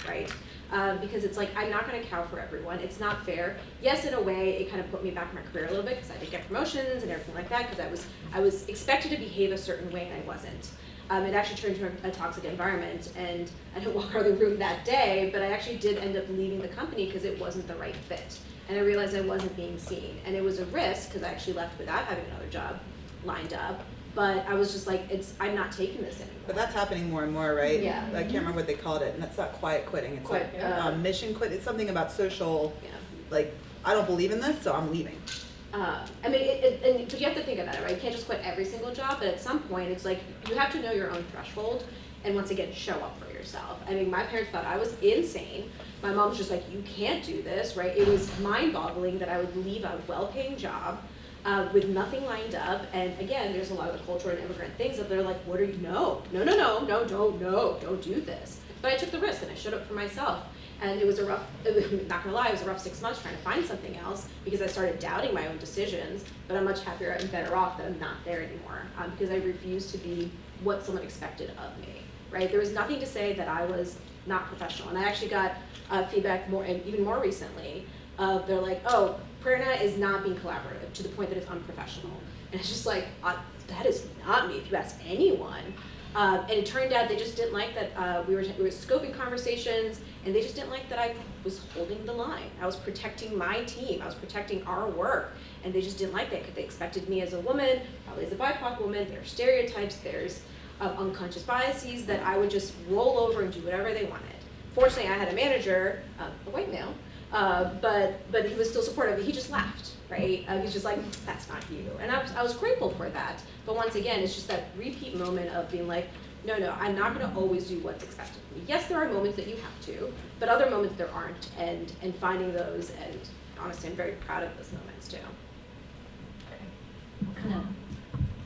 Speaker 3: anyway, right? Because it's like, I'm not going to cow for everyone. It's not fair. Yes, in a way, it kind of put me back in my career a little bit because I didn't get promotions and everything like that because I was expected to behave a certain way and I wasn't. It actually turned into a toxic environment, and I didn't walk out of the room that day, but I actually did end up leaving the company because it wasn't the right fit. And I realized I wasn't being seen. And it was a risk because I actually left without having another job lined up. But I was just like, I'm not taking this anymore.
Speaker 2: But that's happening more and more, right?
Speaker 3: Yeah.
Speaker 2: I can't remember what they called it, and that's not quiet quitting. It's like mission quit. It's something about social,
Speaker 3: Yeah.
Speaker 2: like, I don't believe in this, so I'm leaving.
Speaker 3: I mean, but you have to think about it, right? You can't just quit every single job, but at some point, it's like, you have to know your own threshold, and once again, show up for yourself. I mean, my parents thought I was insane. My mom was just like, you can't do this, right? It was mind-boggling that I would leave a well-paying job with nothing lined up, and again, there's a lot of the cultural and immigrant things that they're like, what are you, no, don't do this. But I took the risk, and I showed up for myself. And it was a rough, not gonna lie, it was a rough 6 months trying to find something else because I started doubting my own decisions, but I'm much happier and better off that I'm not there anymore because I refused to be what someone expected of me, right? There was nothing to say that I was not professional. And I actually got feedback more, and even more recently, they're like, oh, Prerana is not being collaborative to the point that it's unprofessional. And it's just like, that is not me if you ask anyone. And it turned out they just didn't like that we were scoping conversations, and they just didn't like that I was holding the line. I was protecting my team. I was protecting our work, and they just didn't like that because they expected me as a woman, probably as a BIPOC woman. There are stereotypes, there's unconscious biases that I would just roll over and do whatever they wanted. Fortunately, I had a manager, a white male, but he was still supportive. He just laughed, right? He was just like, that's not you. And I was grateful for that. But once again, it's just that repeat moment of being like, no, I'm not going to always do what's expected of me. Yes, there are moments that you have to, but other moments there aren't, and finding those, and honestly, I'm very proud of those moments too.
Speaker 4: Kind of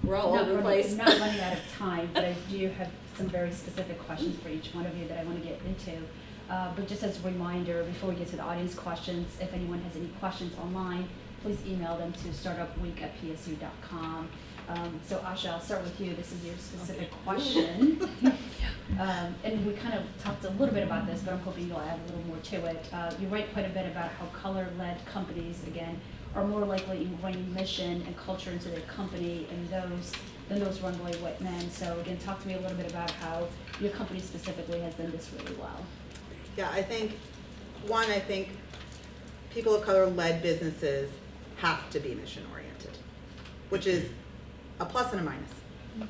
Speaker 3: We're all over the place.
Speaker 4: Not running out of time, but I do have some very specific questions for each one of you that I want to get into. But just as a reminder, before we get to the audience questions, if anyone has any questions online, please email them to startupweek@psu.com. So Ayeshah, I'll start with you. This is your specific question. And we kind of talked a little bit about this, but I'm hoping you'll add a little more to it. You write quite a bit about how color-led companies, again, are more likely ingraining mission and culture into their company than those run by white men. So again, talk to me a little bit about how your company specifically has done this really well.
Speaker 2: Yeah, I think people of color-led businesses have to be mission-oriented, which is a plus and a minus.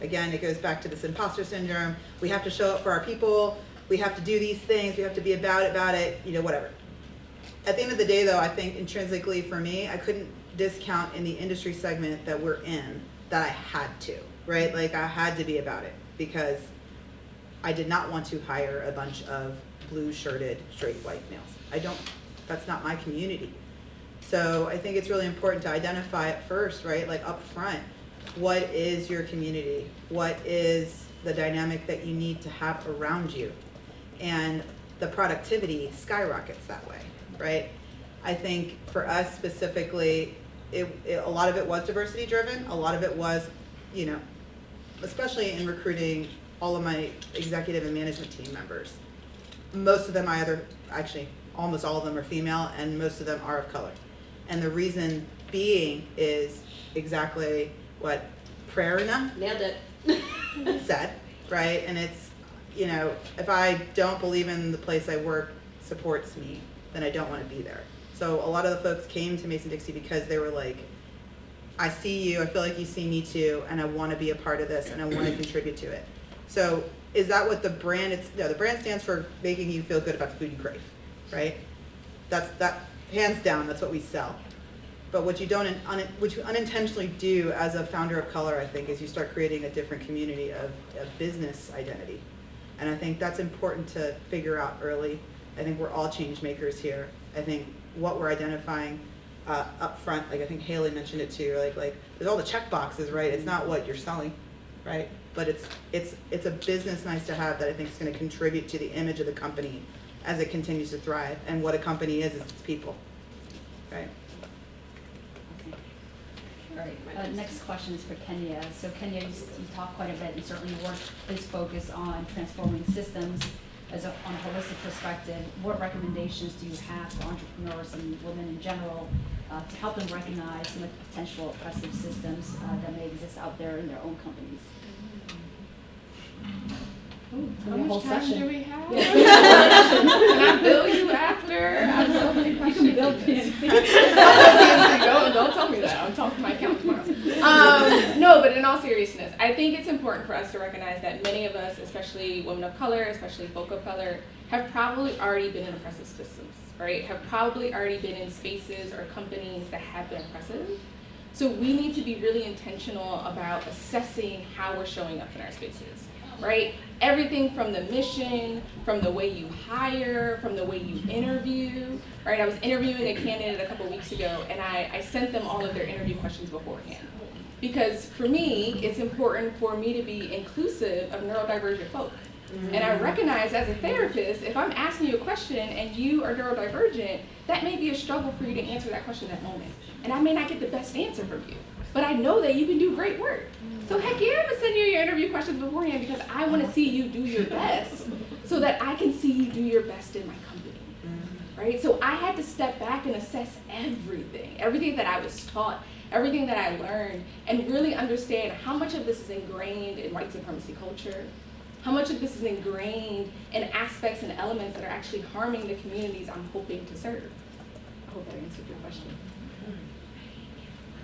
Speaker 2: Again, it goes back to this imposter syndrome. We have to show up for our people. We have to do these things. We have to be about it, whatever. At the end of the day, though, I think intrinsically for me, I couldn't discount in the industry segment that we're in that I had to, right? Like I had to be about it because I did not want to hire a bunch of blue-shirted, straight white males. That's not my community. So I think it's really important to identify it first, right? Like up front, what is your community? What is the dynamic that you need to have around you? And the productivity skyrockets that way, right? I think for us specifically, a lot of it was diversity driven. A lot of it was, especially in recruiting all of my executive and management team members. Most of them almost all of them are female, and most of them are of color. And the reason being is exactly what Prerana
Speaker 3: Nailed it.
Speaker 2: said, right? And it's, if I don't believe in the place I work supports me, then I don't want to be there. So a lot of the folks came to Mason-Dixie because they were like, I see you, I feel like you see me too, and I want to be a part of this, and I want to contribute to it. So is that what the brand is? No, the brand stands for making you feel good about the food you crave, right? That hands down, that's what we sell. But what you unintentionally do as a founder of color, I think, is you start creating a different community of business identity. And I think that's important to figure out early. I think we're all change makers here. I think what we're identifying up front, like I think Haley mentioned it too, like there's all the check boxes, right? It's not what you're selling, right? But it's a business nice to have that I think is going to contribute to the image of the company as it continues to thrive. And what a company is its people, right?
Speaker 4: All right, next question is for Kenya. So Kenya, you talk quite a bit, and certainly your work is focused on transforming systems on a holistic perspective. What recommendations do you have for entrepreneurs and women in general to help them recognize some of the potential oppressive systems that may exist out there in their own companies? Ooh,
Speaker 6: How
Speaker 4: a whole
Speaker 6: much time
Speaker 4: session.
Speaker 6: do we have? Can I bill you after? I have so many questions.
Speaker 4: You can bill PNC.
Speaker 6: Don't tell me that. I'm talking to my accountant tomorrow. No, but in all seriousness, I think it's important for us to recognize that many of us, especially women of color, especially folk of color, have probably already been in oppressive systems, right? Have probably already been in spaces or companies that have been oppressive. So we need to be really intentional about assessing how we're showing up in our spaces, right? Everything from the mission, from the way you hire, from the way you interview, right? I was interviewing a candidate a couple weeks ago, and I sent them all of their interview questions beforehand. Because for me, it's important for me to be inclusive of neurodivergent folk. And I recognize as a therapist, if I'm asking you a question and you are neurodivergent, that may be a struggle for you to answer that question at that moment. And I may not get the best answer from you, but I know that you can do great work. So heck yeah, I'm gonna send you your interview questions beforehand because I wanna see you do your best so that I can see you do your best in my company, right? So I had to step back and assess everything that I was taught, everything that I learned, and really understand how much of this is ingrained in white supremacy culture, how much of this is ingrained in aspects and elements that are actually harming the communities I'm hoping to serve. I hope that answered your question.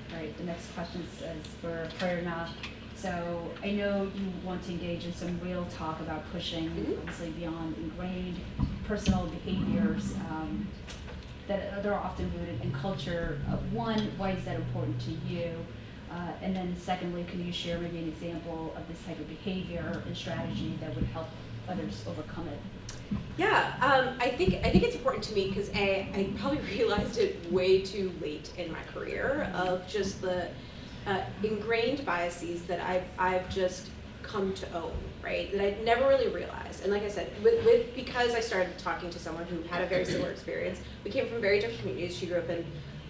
Speaker 4: All right, the next question is for Prerana. So I know you want to engage in some real talk about pushing, obviously beyond ingrained personal behaviors that are often rooted in culture. One, why is that important to you? And then secondly, can you share maybe an example of this type of behavior and strategy that would help others overcome it?
Speaker 3: Yeah, I think it's important to me because I probably realized it way too late in my career of just the ingrained biases that I've just come to own, right? That I never really realized. And like I said, because I started talking to someone who had a very similar experience, we came from very different communities. She grew up in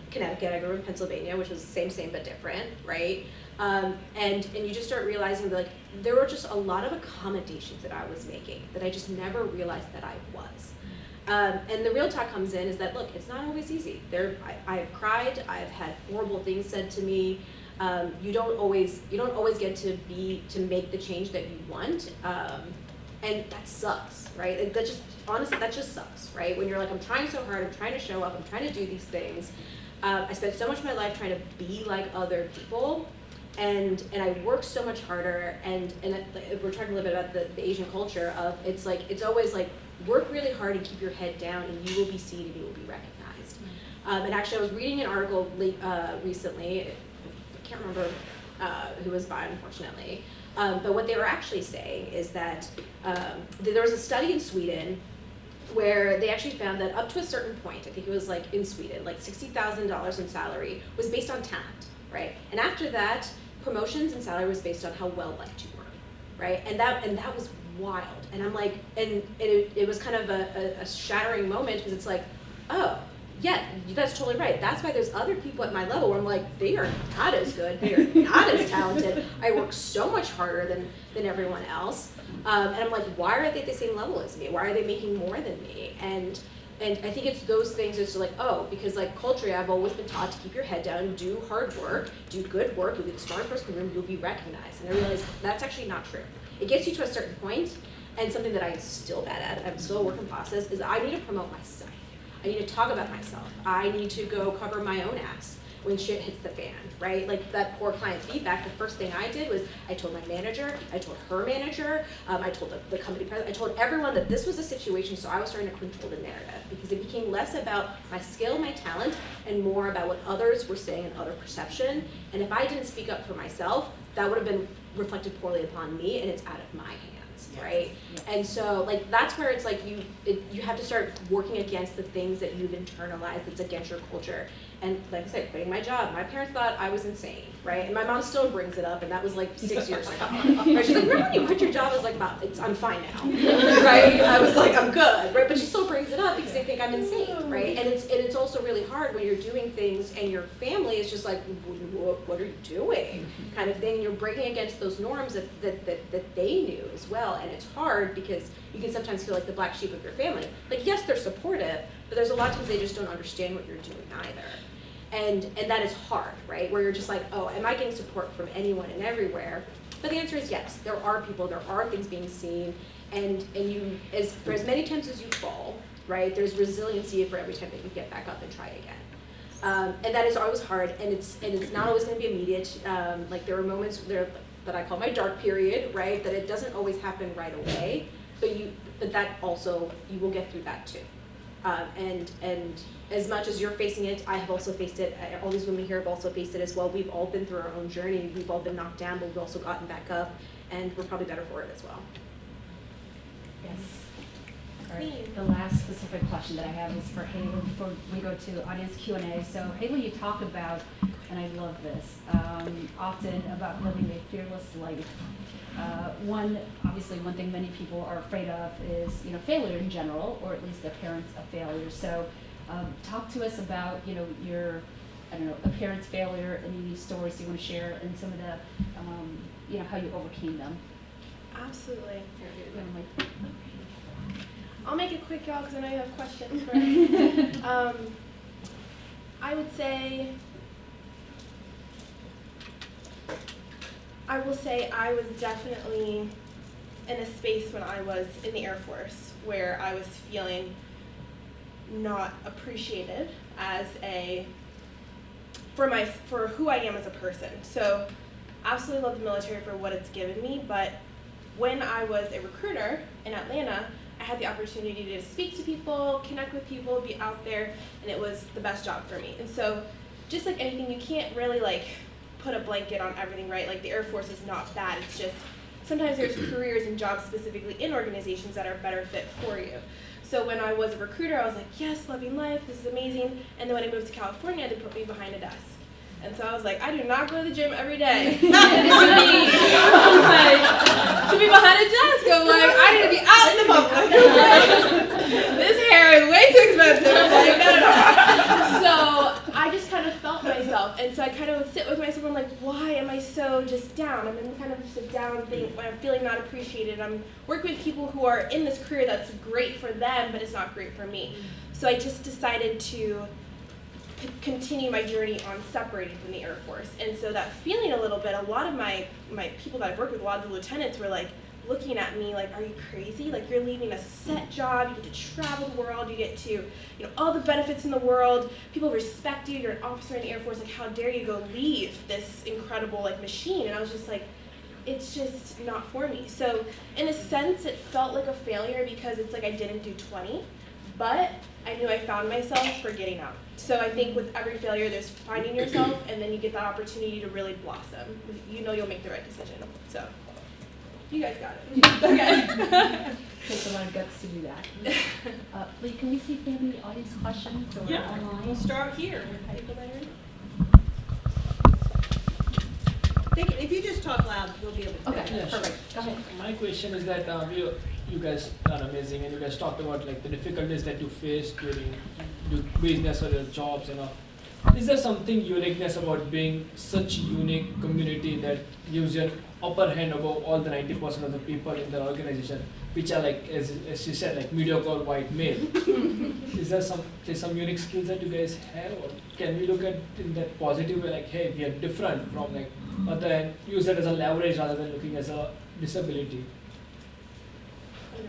Speaker 3: Connecticut, I grew up in Pennsylvania, which was same but different, right? And you just start realizing that, like, there were just a lot of accommodations that I was making that I just never realized that I was. And the real talk comes in is that, look, it's not always easy. I've cried, I've had horrible things said to me. You don't always get to make the change that you want, and that sucks, right? That just sucks, right? When you're like, I'm trying so hard, I'm trying to show up, I'm trying to do these things. I spent so much of my life trying to be like other people, and I work so much harder. And we're talking a little bit about the Asian culture of it's always like, work really hard and keep your head down, and you will be seen and you will be recognized. And actually, I was reading an article recently. I can't remember who was by, unfortunately. But what they were actually saying is that there was a study in Sweden where they actually found that up to a certain point, I think it was like in Sweden, like $60,000 in salary was based on talent, right? And after that, promotions and salary was based on how well liked you were, right? And that was wild. And I'm like, and it was kind of a shattering moment, because it's like, oh, yeah, that's totally right. That's why there's other people at my level where I'm like, they are not as good, they are not as talented. I work so much harder than everyone else. And I'm like, why are they at the same level as me? Why are they making more than me? And I think it's those things. It's like, oh, because like culturally, I've always been taught to keep your head down, do hard work, do good work, you'll be the smartest person in the room, you'll be recognized. And I realized that's actually not true. It gets you to a certain point, and something that I'm still bad at, I'm still a work in process, is I need to promote myself. I need to talk about myself. I need to go cover my own ass when shit hits the fan, right? Like that poor client feedback, the first thing I did was I told my manager, I told her manager, I told the company president, I told everyone that this was a situation, so I was starting to control the narrative, because it became less about my skill, my talent, and more about what others were saying and other perception. And if I didn't speak up for myself, that would have been reflected poorly upon me, and it's out of my hands. Yes. Right? Yes. And so like that's where it's like you have to start working against the things that you've internalized that's against your culture. And like I said, quitting my job, my parents thought I was insane, right? And my mom still brings it up, and that was like 6 years ago. Right? She's like, remember when you quit your job? I was like, Mom, I'm fine now, right? I was like, I'm good, right? But she still brings it up because they think I'm insane, right? And it's also really hard when you're doing things and your family is just like, what are you doing? Kind of thing. You're breaking against those norms that they knew as well, and it's hard because you can sometimes feel like the black sheep of your family. Like, yes, they're supportive, but there's a lot of times they just don't understand what you're doing either. And that is hard, right? Where you're just like, oh, am I getting support from anyone and everywhere? But the answer is yes. There are people, there are things being seen, and you, for as many times as you fall, right? There's resiliency for every time that you get back up and try again. And that is always hard, and it's not always going to be immediate. Like there are moments there that I call my dark period, right? That it doesn't always happen right away, but that also you will get through that too. And as much as you're facing it, I have also faced it. All these women here have also faced it as well. We've all been through our own journey. We've all been knocked down, but we've also gotten back up, and we're probably better for it as well.
Speaker 4: Yes. All right. The last specific question that I have is for Haley before we go to audience Q&A. So Haley, you talk about, and I love this, often about living a fearless life. Obviously one thing many people are afraid of is, failure in general, or at least the appearance of failure. So talk to us about, your, appearance failure, any stories you want to share, and some of the, how you overcame them.
Speaker 5: I'll make it quick, y'all, because I know you have questions for us. I would say, I was definitely in a space when I was in the Air Force where I was feeling not appreciated as for who I am as a person. So absolutely love the military for what it's given me, but when I was a recruiter in Atlanta, I had the opportunity to speak to people, connect with people, be out there, and it was the best job for me. And so just like anything, you can't really put a blanket on everything, right? Like the Air Force is not bad. It's just sometimes there's careers and jobs specifically in organizations that are better fit for you. So when I was a recruiter, I was like, yes, loving life, this is amazing. And then when I moved to California, they put me behind a desk. And so I was like, I do not go to the gym every day. This is me. to be behind a desk. I'm like, I need to be out in the public. This hair is way too expensive. I'm like, no. So I just kind of felt myself, and so I kind of would sit with myself. I'm like, why am I so just down? I'm in kind of just a down thing when I'm feeling not appreciated. I'm working with people who are in this career that's great for them, but it's not great for me. So I just decided to continue my journey on separating from the Air Force. And so that feeling a little bit, a lot of my people that I've worked with, a lot of the lieutenants were like looking at me like, are you crazy? Like, you're leaving a set job, you get to travel the world, you get to, all the benefits in the world, people respect you, you're an officer in the Air Force, like how dare you go leave this incredible like machine? And I was just like, it's just not for me. So in a sense, it felt like a failure because it's like I didn't do 20, but I knew I found myself for getting out. So I think with every failure, there's finding yourself, and then you get that opportunity to really blossom. You'll make the right decision. So you guys got it. Okay.
Speaker 4: Takes a lot of guts to do that. Lee, can we see if we have any audience questions or
Speaker 1: Yeah,
Speaker 4: online?
Speaker 1: we'll start here. If you just talk loud, we'll be able to.
Speaker 4: Okay,
Speaker 7: Yeah,
Speaker 4: perfect. Go ahead.
Speaker 7: My question is that you guys are amazing, and you guys talked about like the difficulties that you face during your business or your jobs and all. Is there something uniqueness about being such a unique community that gives you an upper hand above all the 90% of the people in the organization, which are like, as she said, like mediocre white male? Is there some unique skills that you guys have, or can we look at in that positive way, like, hey, we are different from like other, and use that as a leverage rather than looking as a disability?
Speaker 5: 100%,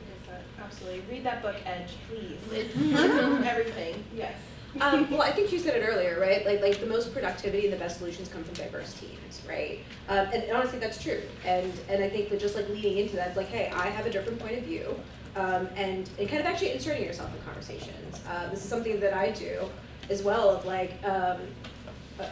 Speaker 5: absolutely. Read that book, Edge, please. It's everything. Yes.
Speaker 3: Well, I think you said it earlier, right? Like the most productivity and the best solutions come from diverse teams, right? And honestly, that's true. And I think that just like leading into that, it's like, hey, I have a different point of view, and kind of actually inserting yourself in conversations. This is something that I do as well. Of like,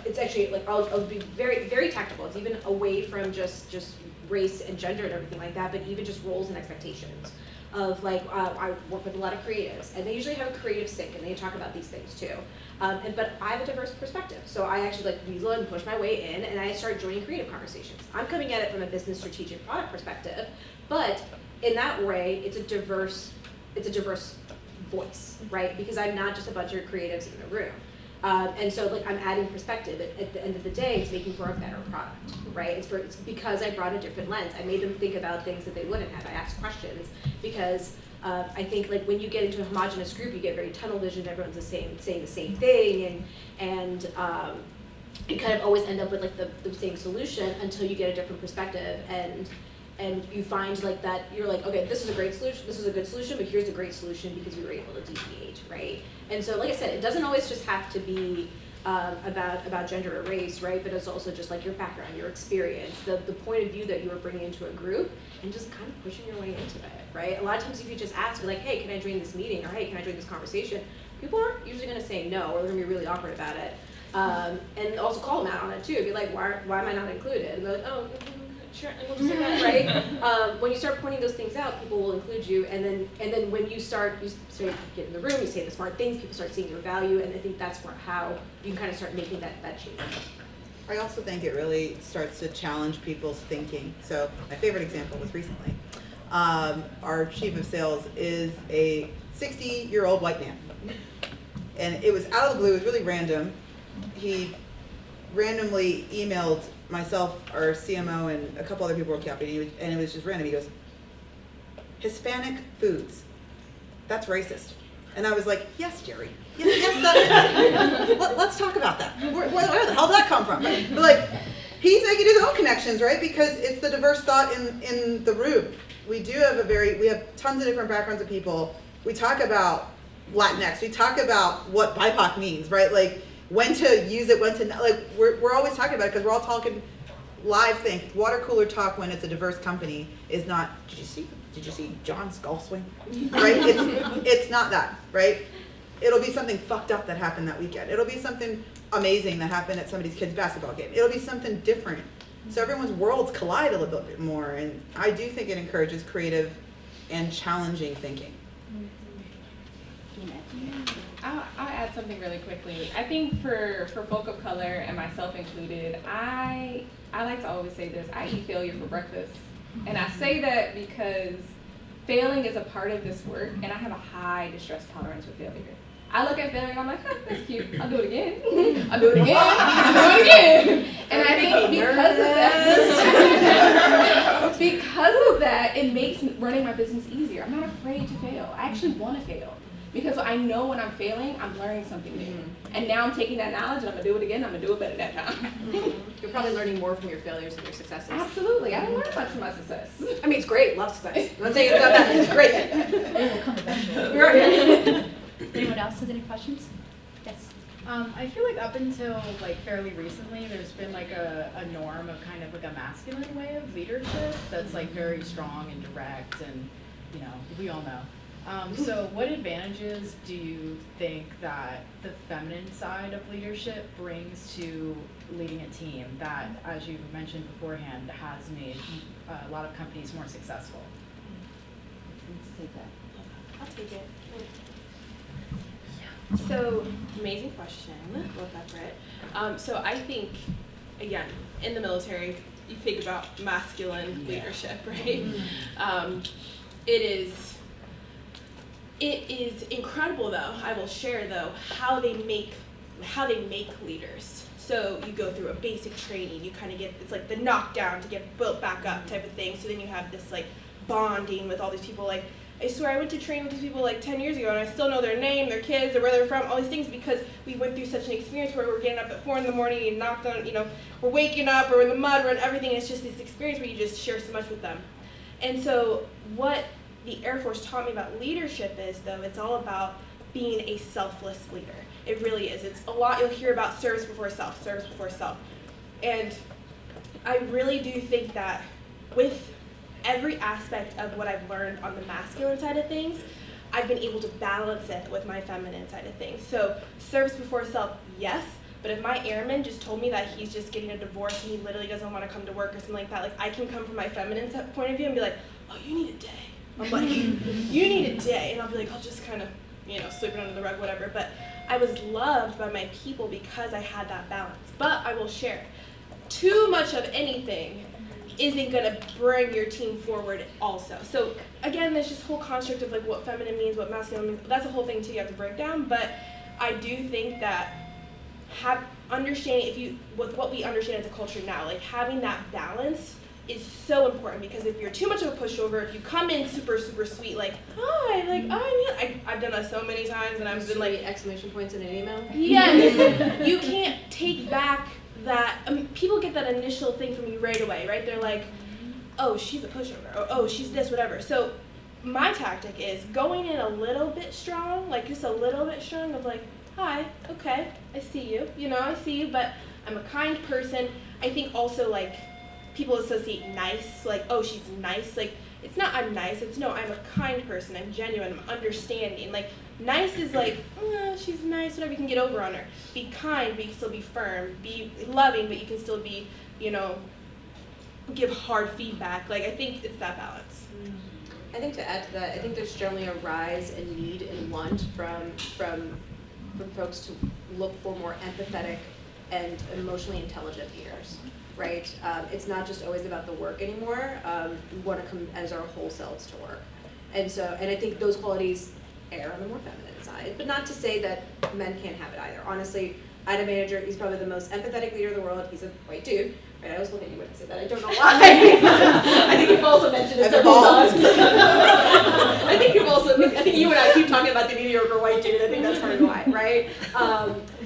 Speaker 3: it's actually like I'll be very very tactical. It's even away from just race and gender and everything like that, but even just roles and expectations. Of like, I work with a lot of creatives, and they usually have a creative sync, and they talk about these things too. But I have a diverse perspective, so I actually like weasel and push my way in, and I start joining creative conversations. I'm coming at it from a business strategic product perspective, but in that way, it's a diverse voice, right? Because I'm not just a bunch of creatives in the room. And so like I'm adding perspective. At the end of the day, it's making for a better product, right? It's because I brought a different lens. I made them think about things that they wouldn't have. I asked questions because I think like when you get into a homogenous group, you get very tunnel vision. Everyone's saying the same thing, and you kind of always end up with like the same solution until you get a different perspective and you find like that you're like, okay, this is a great solution, this is a good solution, but here's a great solution because we were able to deviate, right? And so like I said, it doesn't always just have to be about gender or race, right? But it's also just like your background, your experience, the point of view that you were bringing into a group, and just kind of pushing your way into it, right? A lot of times if you just ask, like, hey, can I join this meeting? Or hey, can I join this conversation? People aren't usually gonna say no, or they're gonna be really awkward about it. And also call them out on it too. Be like, why am I not included? And they're like, oh, sure, and we'll just do that, right? When you start pointing those things out, people will include you, and then when you start get in the room, you say the smart things, people start seeing your value, and I think that's how you can kind of start making that change.
Speaker 2: I also think it really starts to challenge people's thinking. So my favorite example was recently. Our chief of sales is a 60-year-old white man. And it was out of the blue, it was really random. He randomly emailed myself, our CMO, and a couple other people working out, and it was just random. He goes, Hispanic foods, that's racist. And I was like, yes, Jerry. Yes, that is. Let's talk about that. Where the hell did that come from? But like, he's making his own connections, right? Because it's the diverse thought in the room. We have tons of different backgrounds of people. We talk about Latinx. We talk about what BIPOC means, right? Like, when to use it, when to not. Like, we're always talking about it because we're all talking live thing. Water cooler talk when it's a diverse company is not, did you see John's golf swing? Right? It's not that, right? It'll be something fucked up that happened that weekend. It'll be something amazing that happened at somebody's kid's basketball game. It'll be something different. So everyone's worlds collide a little bit more, and I do think it encourages creative and challenging thinking.
Speaker 6: I'll add something really quickly. I think for folk of color, and myself included, I like to always say this: I eat failure for breakfast. And I say that because failing is a part of this work, and I have a high distress tolerance with failure. I look at failure and I'm like, huh, that's cute. I'll do it again. I'll do it again. I'll do it again. And I think because of that, it makes running my business easier. I'm not afraid to fail. I actually want to fail. Because I know when I'm failing, I'm learning something new. And now I'm taking that knowledge and I'm going to do it again. I'm going to do it better that time.
Speaker 3: You're probably learning more from your failures than your successes.
Speaker 6: Absolutely. I don't learn much from my success.
Speaker 3: I mean, it's great. Love success. I'm not saying it's not bad. It's great.
Speaker 4: It will come eventually.
Speaker 3: Right.
Speaker 4: Anyone else has any questions? Yes.
Speaker 8: I feel like up until like fairly recently, there's been like a norm of kind of like a masculine way of leadership that's like very strong and direct, and you know, we all know. So what advantages do you think that the feminine side of leadership brings to leading a team that, as you mentioned beforehand, has made a lot of companies more successful?
Speaker 4: Let's take that.
Speaker 5: I'll take it. So, amazing question. Love that, Britt. So I think, again, in the military, you think about masculine leadership, right? It is incredible, though. I will share, though, how they make leaders. So you go through a basic training. You kind of get, it's like the knockdown to get built back up type of thing. So then you have this like bonding with all these people. Like, I swear I went to train with these people like 10 years ago, and I still know their name, their kids, or where they're from, all these things, because we went through such an experience where we're getting up at 4 in the morning and knocked on, you know, we're waking up, or we're in the mud, we're in everything. And it's just this experience where you just share so much with them. And so what the Air Force taught me about leadership is, though, it's all about being a selfless leader. It really is. It's a lot, you'll hear about service before self, service before self. And I really do think that with every aspect of what I've learned on the masculine side of things, I've been able to balance it with my feminine side of things. So service before self, yes, but if my airman just told me that he's just getting a divorce and he literally doesn't want to come to work or something like that, like I can come from my feminine point of view and be like, oh, you need a day. I'm like, you need a day. And I'll be like, I'll just kind of, you know, sweep it under the rug, whatever. But I was loved by my people because I had that balance. But I will share, too much of anything isn't going to bring your team forward also. So again, there's this whole construct of like what feminine means, what masculine means. That's a whole thing too you have to break down. But I do think that understanding, what we understand as a culture now, like having that balance is so important, because if you're too much of a pushover, if you come in super, super sweet, like, hi, like, I've done that so many times, and I've been like,
Speaker 3: exclamation points in an email.
Speaker 5: yes, you can't take back that, I mean, people get that initial thing from you right away, right? They're like, oh, she's a pushover, or oh, she's this, whatever. So my tactic is going in a little bit strong, like just a little bit strong of like, hi, okay, I see you, I see you, but I'm a kind person. I think also like, people associate nice, like, oh, she's nice. Like, it's not I'm nice, it's no, I'm a kind person, I'm genuine, I'm understanding. Like, nice is like, she's nice, whatever, you can get over on her. Be kind, but you can still be firm. Be loving, but you can still be, give hard feedback. Like, I think it's that balance.
Speaker 3: I think to add to that, I think there's generally a rise in need and want from folks to look for more empathetic and emotionally intelligent leaders. Right? It's not just always about the work anymore. We want to come as our whole selves to work. And I think those qualities err on the more feminine side, but not to say that men can't have it either. Honestly, I had a manager, he's probably the most empathetic leader in the world. He's a white dude. Right? I always look at you when I say that. I don't know why. I think you've also mentioned it several times. I think you and I keep talking about the mediocre white dude. I think that's part of why, right?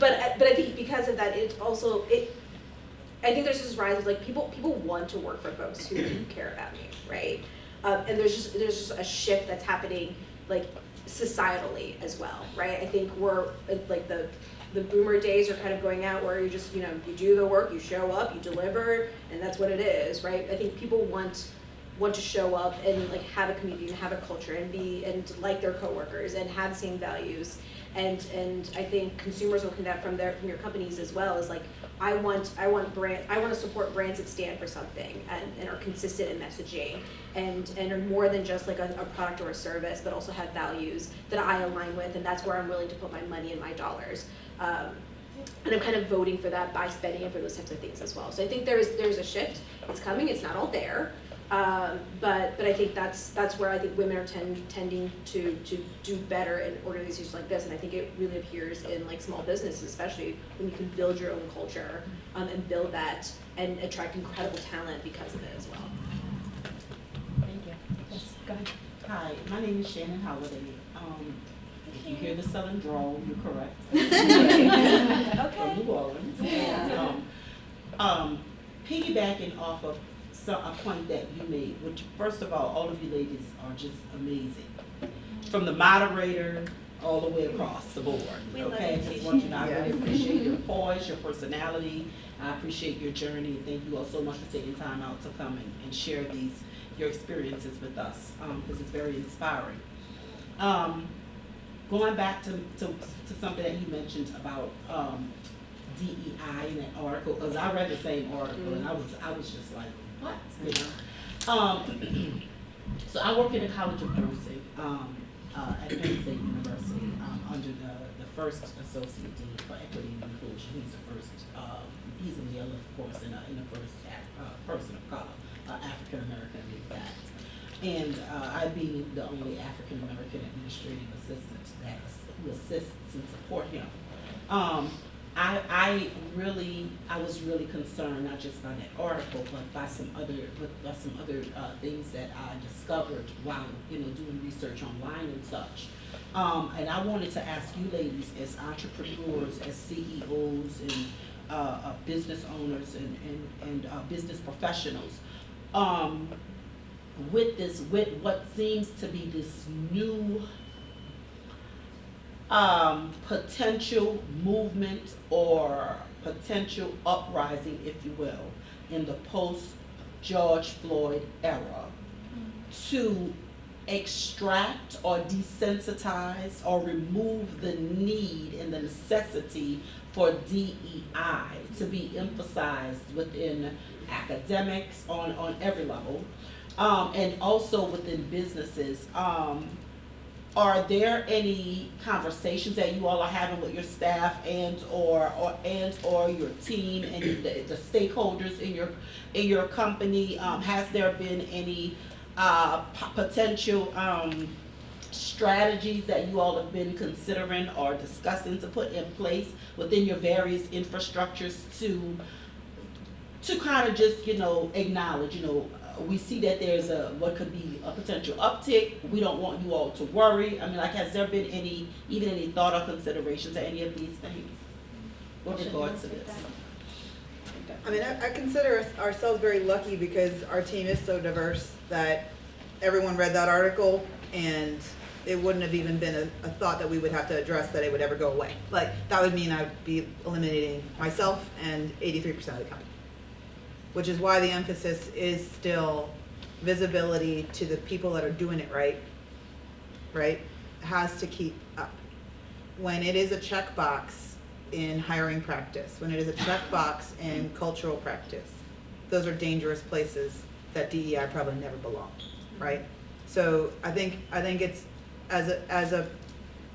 Speaker 3: But I think because of that, it's also, I think there's this rise of like people want to work for folks who care about me, right? And there's just a shift that's happening like societally as well, right? I think we're like the boomer days are kind of going out where you just you do the work, you show up, you deliver, and that's what it is, right? I think people want to show up and like have a community and have a culture and like their coworkers and have the same values, and I think consumers will look at that from your companies as well as like. I want to support brands that stand for something and are consistent in messaging and are more than just like a product or a service, but also have values that I align with, and that's where I'm willing to put my money and my dollars. And I'm kind of voting for that by spending it for those types of things as well. So I think there's a shift. It's coming. It's not all there, But I think that's where I think women are tending to do better in organizations like this, and I think it really appears in like small businesses, especially when you can build your own culture and build that and attract incredible talent because of it as well.
Speaker 4: Thank you. Yes, go ahead.
Speaker 9: Hi, my name is Shannon Holiday. If you hear the Southern drawl, you're correct. From New Orleans. And, piggybacking off of a point that you made, which first of all of you ladies are just amazing. From the moderator all the way across the board. Okay, I just want you to know I really appreciate your poise, your personality. I appreciate your journey. Thank you all so much for taking time out to come and share your experiences with us, because it's very inspiring. Going back to something that you mentioned about DEI in that article, because I read the same article and I was just like, what? You know? So I work in the College of Nursing at Penn State University under the first associate dean for equity and inclusion. He's the first. He's in Yale, of course, and the first person of color, African American in fact. And I being the only African American administrative assistant who assists and support him. I was really concerned, not just by that article, but by some other things that I discovered while doing research online and such. And I wanted to ask you ladies, as entrepreneurs, as CEOs, and business owners and business professionals, with what seems to be this new potential movement or potential uprising, if you will, in the post-George Floyd era, to extract or desensitize or remove the need and the necessity for DEI to be emphasized within academics on every level, and also within businesses. Are there any conversations that you all are having with your staff and or your team and the stakeholders in your company? Has there been any potential strategies that you all have been considering or discussing to put in place within your various infrastructures to kind of just acknowledge, we see that there's what could be a potential uptick. We don't want you all to worry. I mean, has there been any thought or considerations to any of these things with regards to this?
Speaker 2: I mean, I consider ourselves very lucky because our team is so diverse that everyone read that article and it wouldn't have even been a thought that we would have to address that it would ever go away. Like, that would mean I'd be eliminating myself and 83% of the company. Which is why the emphasis is still visibility to the people that are doing it right, has to keep up. When it is a checkbox in hiring practice, when it is a checkbox in cultural practice, those are dangerous places that DEI probably never belonged, right? So I think it's, as a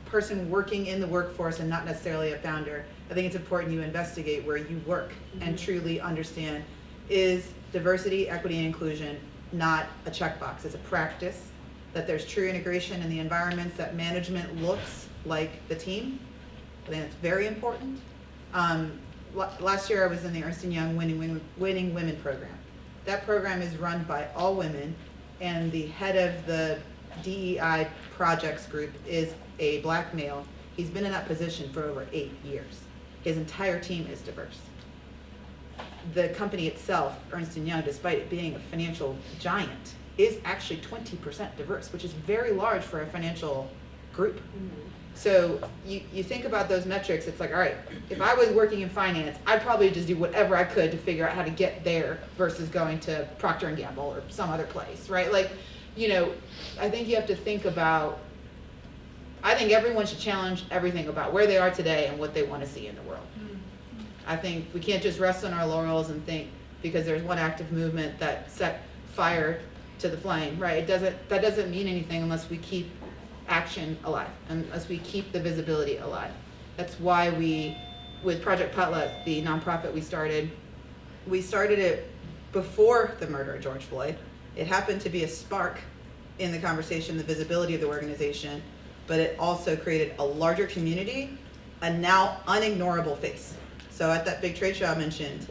Speaker 2: person working in the workforce and not necessarily a founder, I think it's important you investigate where you work and truly understand, is diversity, equity, and inclusion not a checkbox? It's a practice, that there's true integration in the environments, that management looks like the team. I think that's very important. Last year I was in the Ernst & Young Winning Women program. That program is run by all women, and the head of the DEI projects group is a black male. He's been in that position for over 8 years. His entire team is diverse. The company itself, Ernst & Young, despite it being a financial giant, is actually 20% diverse, which is very large for a financial group. So you think about those metrics, it's like, all right, if I was working in finance, I'd probably just do whatever I could to figure out how to get there versus going to Procter & Gamble or some other place, right? Like, I think you have to think about, I think everyone should challenge everything about where they are today and what they want to see in the world. I think we can't just rest on our laurels and think because there's one active movement that set fire to the flame, right? That doesn't mean anything unless we keep action alive, unless we keep the visibility alive. That's why with Project Potluck, the nonprofit we started it before the murder of George Floyd. It happened to be a spark in the conversation, the visibility of the organization, but it also created a larger community, a now unignorable face. So at that big trade show I mentioned,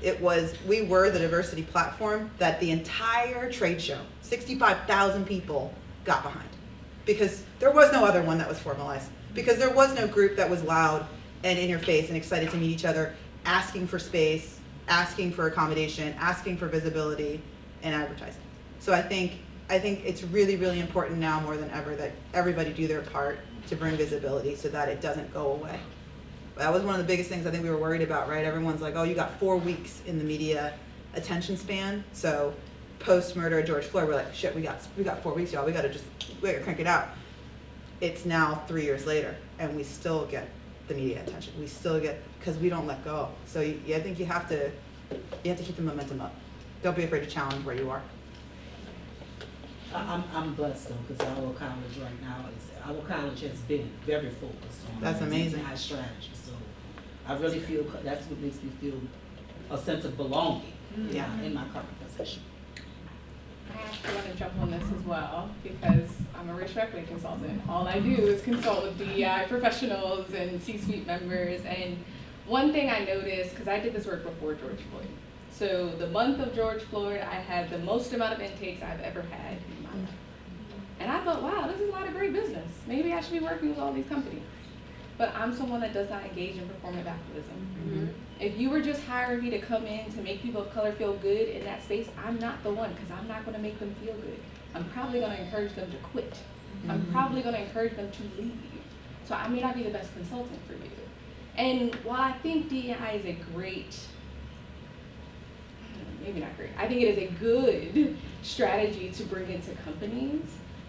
Speaker 2: we were the diversity platform that the entire trade show, 65,000 people got behind. Because there was no other one that was formalized. Because there was no group that was loud and in your face and excited to meet each other, asking for space, asking for accommodation, asking for visibility and advertising. So I think it's really, really important now more than ever that everybody do their part to bring visibility so that it doesn't go away. That was one of the biggest things I think we were worried about, right? Everyone's like, oh, you got 4 weeks in the media attention span. So post-murder of George Floyd, we're like, shit, we got 4 weeks, y'all. We gotta crank it out. It's now 3 years later, and we still get the media attention. We still get, because we don't let go. So I think you have to keep the momentum up. Don't be afraid to challenge where you are.
Speaker 9: I'm blessed though, because our college right now our college has been very focused on
Speaker 2: That's amazing.
Speaker 9: DEI strategy. So I really feel that's what makes me feel a sense of belonging. Yeah, in my current position.
Speaker 6: I actually want to jump on this as well because I'm a racial equity consultant. All I do is consult with DEI professionals and C-suite members. And one thing I noticed, because I did this work before George Floyd. So the month of George Floyd, I had the most amount of intakes I've ever had in my life. And I thought, wow, this is a lot of great business. Maybe I should be working with all these companies. But I'm someone that does not engage in performative activism.
Speaker 3: Mm-hmm.
Speaker 6: If you were just hiring me to come in to make people of color feel good in that space, I'm not the one, because I'm not going to make them feel good. I'm probably going to encourage them to quit. I'm probably going to encourage them to leave. So I may not be the best consultant for you. And while I think DEI is a great, maybe not great, I think it is a good strategy to bring into companies,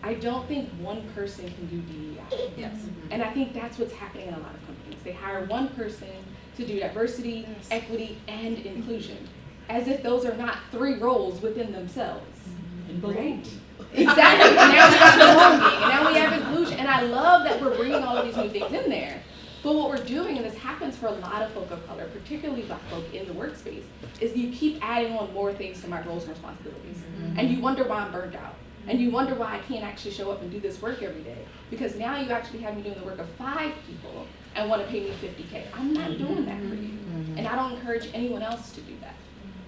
Speaker 6: I don't think one person can do DEI.
Speaker 2: Yes.
Speaker 6: And I think that's what's happening in a lot of companies. They hire one person to do diversity, equity, and inclusion, as if those are not 3 roles within themselves.
Speaker 9: And
Speaker 6: Right?
Speaker 9: belonging.
Speaker 6: Exactly. And now we have belonging, and now we have inclusion. And I love that we're bringing all of these new things in there. But what we're doing, and this happens for a lot of folk of color, particularly Black folk in the workspace, is you keep adding on more things to my roles and responsibilities. And you wonder why I'm burned out. And you wonder why I can't actually show up and do this work every day. Because now you actually have me doing the work of 5 people and want to pay me $50K. I'm not doing that for you. And I don't encourage anyone else to do that.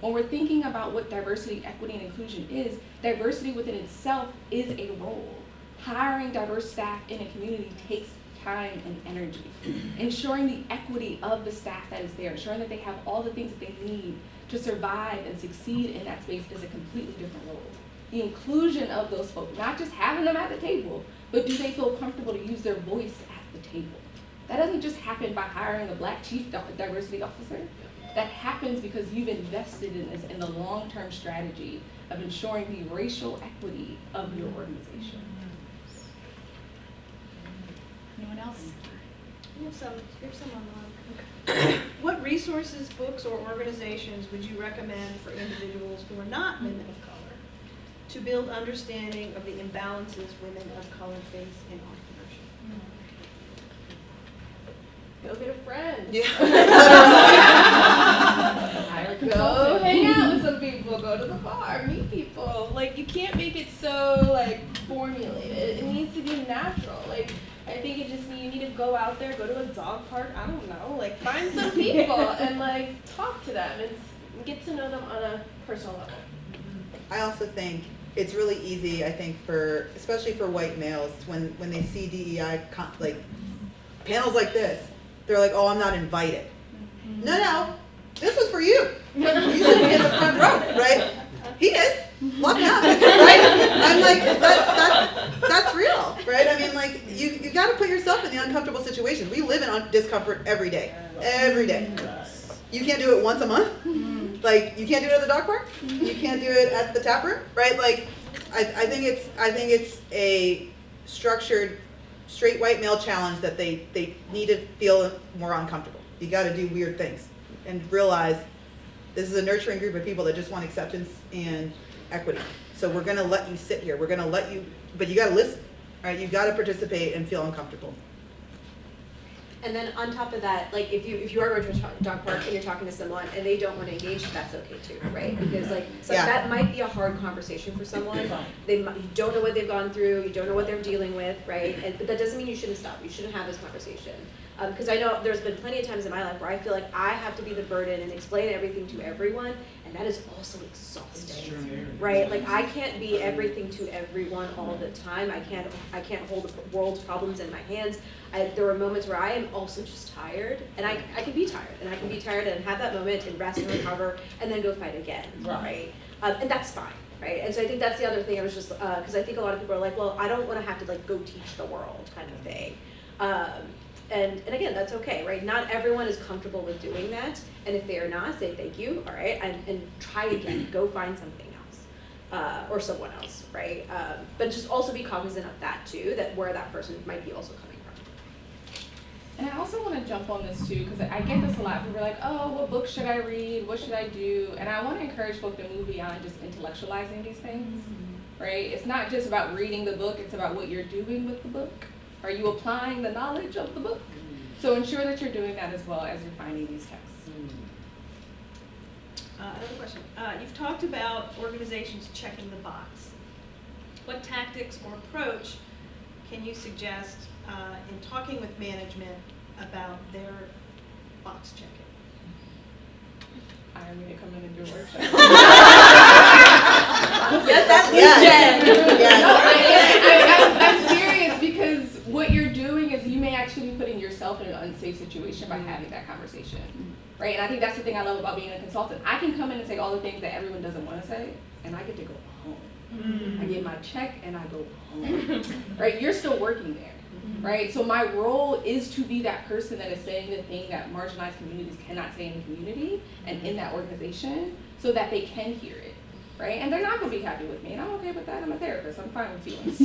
Speaker 6: When we're thinking about what diversity, equity, and inclusion is, diversity within itself is a role. Hiring diverse staff in a community takes time and energy. Ensuring the equity of the staff that is there, ensuring that they have all the things that they need to survive and succeed in that space is a completely different role. The inclusion of those folks, not just having them at the table, but do they feel comfortable to use their voice at the table? That doesn't just happen by hiring a Black chief diversity officer. That happens because you've invested in this in the long-term strategy of ensuring the racial equity of your organization.
Speaker 4: Anyone else?
Speaker 1: We have some online. What resources, books, or organizations would you recommend for individuals who are not women of color to build understanding of the imbalances women of color face in entrepreneurship?
Speaker 5: Go get a friend.
Speaker 4: Hire a
Speaker 5: Go
Speaker 4: consultant.
Speaker 5: hang out with some people. Go to the bar. Meet people. Like, you can't make it so like formulated. It needs to be natural. Like, I think you need to go out there, go to a dog park. I don't know. Like, find some people and like talk to them and get to know them on a personal level.
Speaker 2: I also think it's really easy, I think, especially for white males, when they see DEI panels like this, they're like, oh, I'm not invited. No, this was for you. You should be in the front row, right? He is. Lock out, right? I'm like, that's real, right? I mean, like, you got to put yourself in the uncomfortable situations. We live in discomfort every day. Every day. You can't do it once a month. Like, you can't do it at the dog park. You can't do it at the tap room, right? Like, I think it's a structured, straight white male challenge that they need to feel more uncomfortable. You got to do weird things and realize this is a nurturing group of people that just want acceptance and equity. So we're going to let you sit here. We're going to let you, but you got to listen, right? You got to participate and feel uncomfortable.
Speaker 3: And then on top of that, like if you are going to a dog park and you're talking to someone and they don't want to engage, that's okay too, right? Because like so
Speaker 2: Yeah.
Speaker 3: that might be a hard conversation for someone. You don't know what they've gone through, you don't know what they're dealing with, right? But that doesn't mean you shouldn't stop. You shouldn't have this conversation. Because I know there's been plenty of times in my life where I feel like I have to be the burden and explain everything to everyone, and that is also exhausting, right? Like I can't be everything to everyone all the time. I can't hold the world's problems in my hands. There are moments where I am also just tired, and I can be tired, and I can be tired and have that moment and rest and recover, and then go fight again, right? And that's fine. Right, and so I think that's the other thing. I was just because I think a lot of people are like, well, I don't want to have to like go teach the world kind of thing. And again, that's okay, right? Not everyone is comfortable with doing that, and if they are not, say thank you, all right, and try again. Go find something else, or someone else, right? But just also be cognizant of that too, that where that person might be also coming from.
Speaker 6: And I also want to jump on this too, because I get this a lot. People are like, oh, what book should I read? What should I do? And I want to encourage folks to move beyond just intellectualizing these things, right? It's not just about reading the book, it's about what you're doing with the book. Are you applying the knowledge of the book? So ensure that you're doing that as well as you're finding these texts.
Speaker 1: Another question. You've talked about organizations checking the box. What tactics or approach can you suggest in talking with management about their box checking?
Speaker 6: I need to come in and do a workshop.
Speaker 2: Get that lead gen.
Speaker 6: No, I'm serious, because what you're doing is you may actually be putting yourself in an unsafe situation by having that conversation, right? And I think that's the thing I love about being a consultant. I can come in and say all the things that everyone doesn't want to say, and I get to go home. I get my check and I go home, right? You're still working there, right? So my role is to be that person that is saying the thing that marginalized communities cannot say in the community and in that organization, so that they can hear it, right? And they're not going to be happy with me, and I'm okay with that. I'm a therapist. I'm fine with feelings.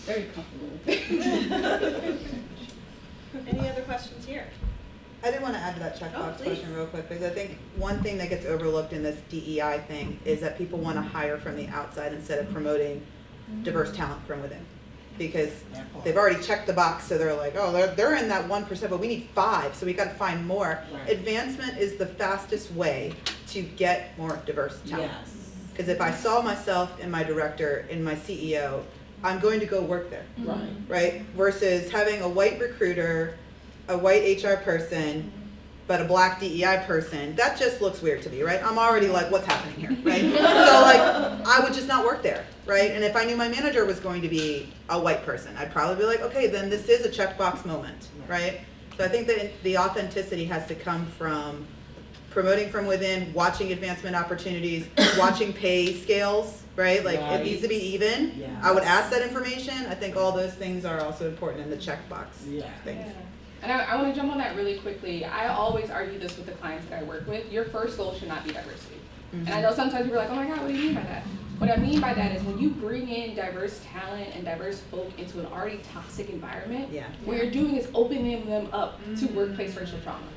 Speaker 4: Very comfortable.
Speaker 1: Any other questions here?
Speaker 2: I did want to add to that checkbox
Speaker 1: please.
Speaker 2: question real quick, because I think one thing that gets overlooked in this DEI thing is that people want to hire from the outside instead of promoting diverse talent from within. Because they've already checked the box, so they're like, oh, they're in that 1%, but we need 5, so we got to find more.
Speaker 9: Right.
Speaker 2: Advancement is the fastest way to get more diverse talent.
Speaker 9: Yes.
Speaker 2: Because if I saw myself in my director, in my CEO, I'm going to go work there,
Speaker 9: Right.
Speaker 2: right? Versus having a white recruiter, a white HR person, but a black DEI person, that just looks weird to me, right? I'm already like, what's happening here, right? So like, I would just not work there, right? And if I knew my manager was going to be a white person, I'd probably be like, okay, then this is a checkbox moment, right? So I think that the authenticity has to come from promoting from within, watching advancement opportunities, watching pay scales, right? Like it needs to be even.
Speaker 9: Yes.
Speaker 2: I would ask that information. I think all those things are also important in the checkbox
Speaker 9: Yeah.
Speaker 2: things.
Speaker 6: Yeah. And I want to jump on that really quickly. I always argue this with the clients that I work with. Your first goal should not be diversity. And I know sometimes people are like, oh my God, what do you mean by that? What I mean by that is when you bring in diverse talent and diverse folk into an already toxic environment,
Speaker 2: Yeah.
Speaker 6: what you're doing is opening them up to workplace racial trauma,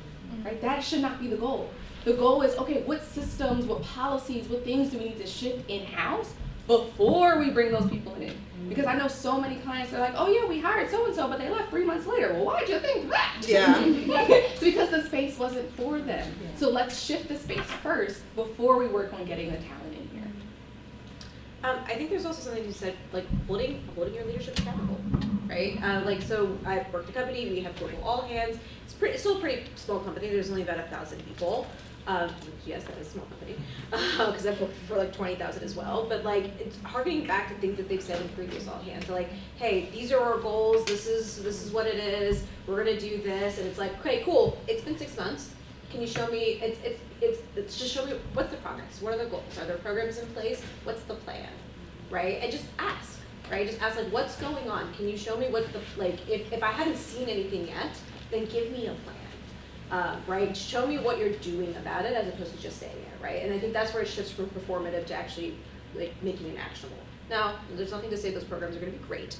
Speaker 6: right? That should not be the goal. The goal is, okay, what systems, what policies, what things do we need to shift in-house before we bring those people in? Because I know so many clients are like, oh yeah, we hired so-and-so, but they left 3 months later. Well, why'd you think that?
Speaker 2: Yeah.
Speaker 6: It's because the space wasn't for them. So let's shift the space first before we work on getting the talent in here.
Speaker 3: I think there's also something you said, like holding your leadership accountable, right? Like, so I've worked at a company, we have global all hands. It's still a pretty small company. There's only about 1,000 people. Yes, that is a small company, because I've worked for like 20,000 as well. But like, it's harkening back to things that they've said in previous all hands. So like, hey, these are our goals. This is what it is. We're gonna do this, and it's like, okay, cool. It's been 6 months. Can you show me? It's just show me what's the progress. What are the goals? Are there programs in place? What's the plan? Right? And just ask. Right? Just ask like, what's going on? Can you show me what the like? If I haven't seen anything yet, then give me a plan. Right? Show me what you're doing about it as opposed to just saying it, right? And I think that's where it shifts from performative to actually like making it actionable. Now, there's nothing to say those programs are going to be great,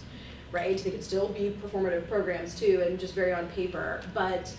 Speaker 3: right? They could still be performative programs too, and just very on paper. But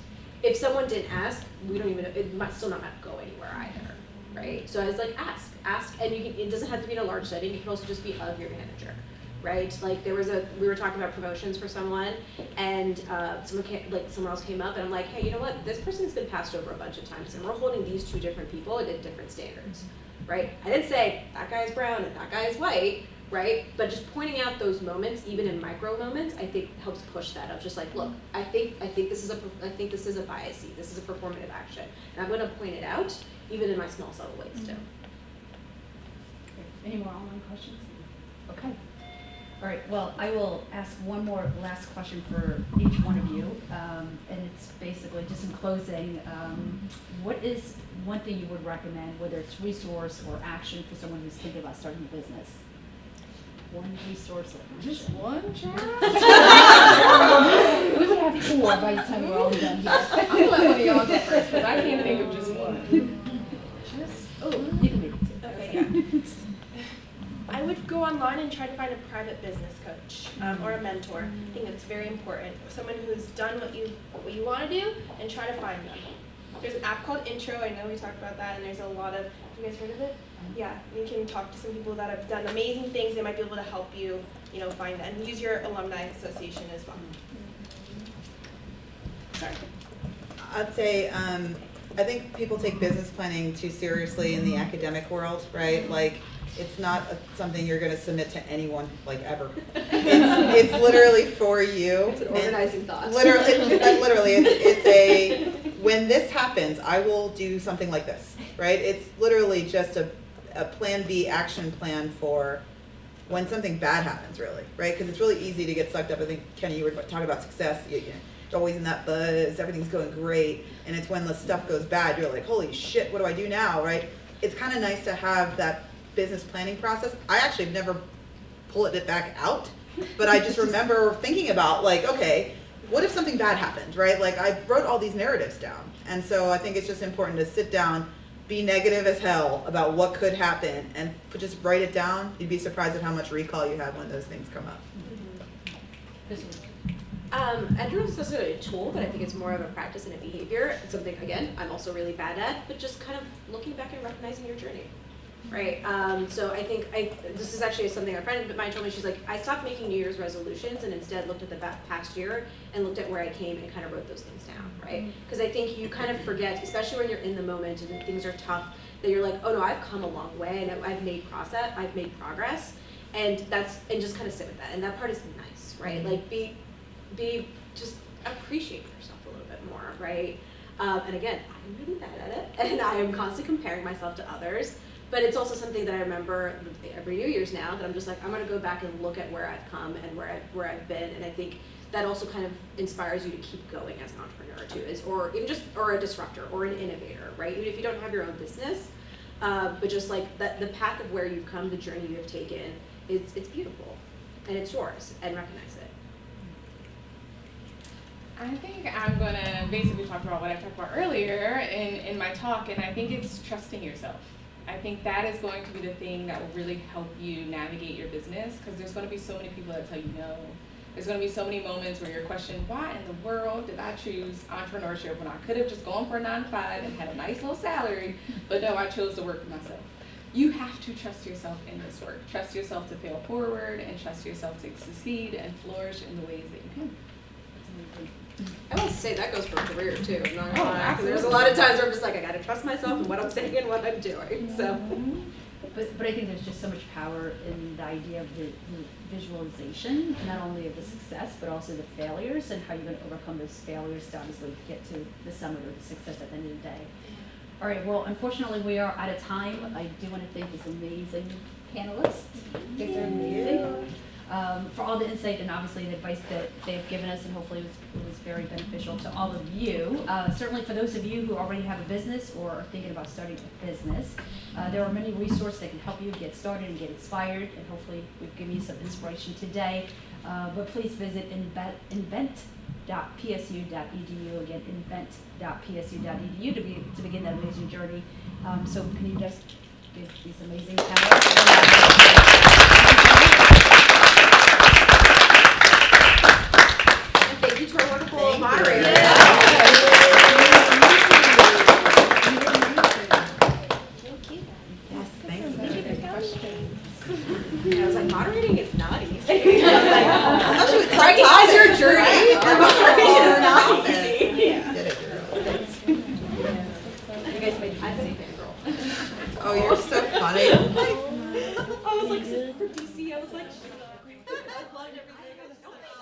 Speaker 3: if someone didn't ask, we don't even. It might still not go anywhere either, right? So I was like, ask, and you can, it doesn't have to be in a large setting. It can also just be of your manager, right? Like we were talking about promotions for someone, and someone else came up, and I'm like, hey, you know what? This person's been passed over a bunch of times, and we're holding these two different people at different standards, right? I didn't say that guy is brown and that guy is white, right? But just pointing out those moments, even in micro moments, I think helps push that up. Just like, look, I think this is a bias. This is a performative action, and I'm going to point it out, even in my small subtle ways too.
Speaker 4: Any more online questions? Okay. All right, well, I will ask one more last question for each one of you, and it's basically just in closing, what is one thing you would recommend, whether it's resource or action for someone who's thinking about starting a business? One resource or action.
Speaker 6: Just one, child?
Speaker 4: We would have 4 by the time we're all done here.
Speaker 6: I'm gonna let one of y'all go first, because I can't think of just one.
Speaker 4: You can make it 2.
Speaker 5: Okay, yeah. I would go online and try to find a private business coach or a mentor. I think that's very important. Someone who's done what you want to do, and try to find them. There's an app called Intro. I know we talked about that, and there's a lot of. Have you guys heard of it? Yeah, you can talk to some people that have done amazing things. They might be able to help you, find that, and use your alumni association as well. Sorry.
Speaker 2: I'd say, I think people take business planning too seriously in the academic world, right? Like, it's not something you're going to submit to anyone, like, ever. It's literally for you.
Speaker 3: It's an organizing thought.
Speaker 2: Literally, it's when this happens, I will do something like this, right? It's literally just a plan B action plan for when something bad happens, really, right? Because it's really easy to get sucked up. I think, Kenny, you were talking about success. You're always in that buzz, everything's going great. And it's when the stuff goes bad, you're like, holy shit, what do I do now, right? It's kind of nice to have that business planning process. I actually have never pulled it back out, but I just remember thinking about, like, okay, what if something bad happened, right? Like, I wrote all these narratives down. And so I think it's just important to sit down, be negative as hell about what could happen, and just write it down. You'd be surprised at how much recall you have when those things come up.
Speaker 3: I don't know if it's necessarily a tool, but I think it's more of a practice and a behavior. It's something, again, I'm also really bad at, but just kind of looking back and recognizing your journey, right? So I think this is actually something a friend of mine told me. She's like, I stopped making New Year's resolutions and instead looked at the past year and looked at where I came and kind of wrote those things down, right? Because I think you kind of forget, especially when you're in the moment and things are tough, that you're like, oh no, I've come a long way and I've made progress, and just kind of sit with that. And that part is nice, right? Like just appreciate yourself a little bit more, right? And again, I'm really bad at it, and I am constantly comparing myself to others. But it's also something that I remember every New Year's now, that I'm just like, I'm going to go back and look at where I've come and where I've been, and I think that also kind of inspires you to keep going as an entrepreneur too, or a disruptor or an innovator, right? Even if you don't have your own business, but just like the path of where you've come, the journey you have taken, it's beautiful, and it's yours, and recognize it.
Speaker 6: I think I'm going to basically talk about what I talked about earlier in my talk, and I think it's trusting yourself. I think that is going to be the thing that will really help you navigate your business, because there's going to be so many people that tell you no. There's going to be so many moments where you're questioning, why in the world did I choose entrepreneurship when I could have just gone for a 9-to-5 and had a nice little salary, but no, I chose to work for myself. You have to trust yourself in this work. Trust yourself to fail forward, and trust yourself to succeed and flourish in the ways that you can.
Speaker 3: I will say that goes for a career too. I'm not gonna lie. 'Cause there's a lot of times where I'm just like, I gotta trust myself and what I'm saying and what I'm doing. So,
Speaker 4: But I think there's just so much power in the idea of the visualization, not only of the success, but also the failures, and how you're going to overcome those failures to obviously get to the summit or the success at the end of the day. All right, well, unfortunately, we are out of time. I do want to thank these amazing panelists. They're amazing. For all the insight and obviously the advice that they've given us, and hopefully it was very beneficial to all of you. Certainly for those of you who already have a business or are thinking about starting a business, there are many resources that can help you get started and get inspired, and hopefully we've given you some inspiration today. But please visit invent.psu.edu, again, invent.psu.edu to begin that amazing journey. So can you just give these amazing panelists?
Speaker 3: thank you to our wonderful moderator.
Speaker 2: Yes, thank you.
Speaker 3: I was like, moderating is not easy.
Speaker 2: Especially with tough
Speaker 3: Recognize your
Speaker 2: topics,
Speaker 3: journey.
Speaker 2: right?
Speaker 3: Preparation is not
Speaker 2: Hard
Speaker 3: easy.
Speaker 2: topics. Did it, girl.
Speaker 4: You guys made me busy.
Speaker 2: Oh, you're so funny.
Speaker 3: I was like, for DC, I was like, I loved everything. I was like,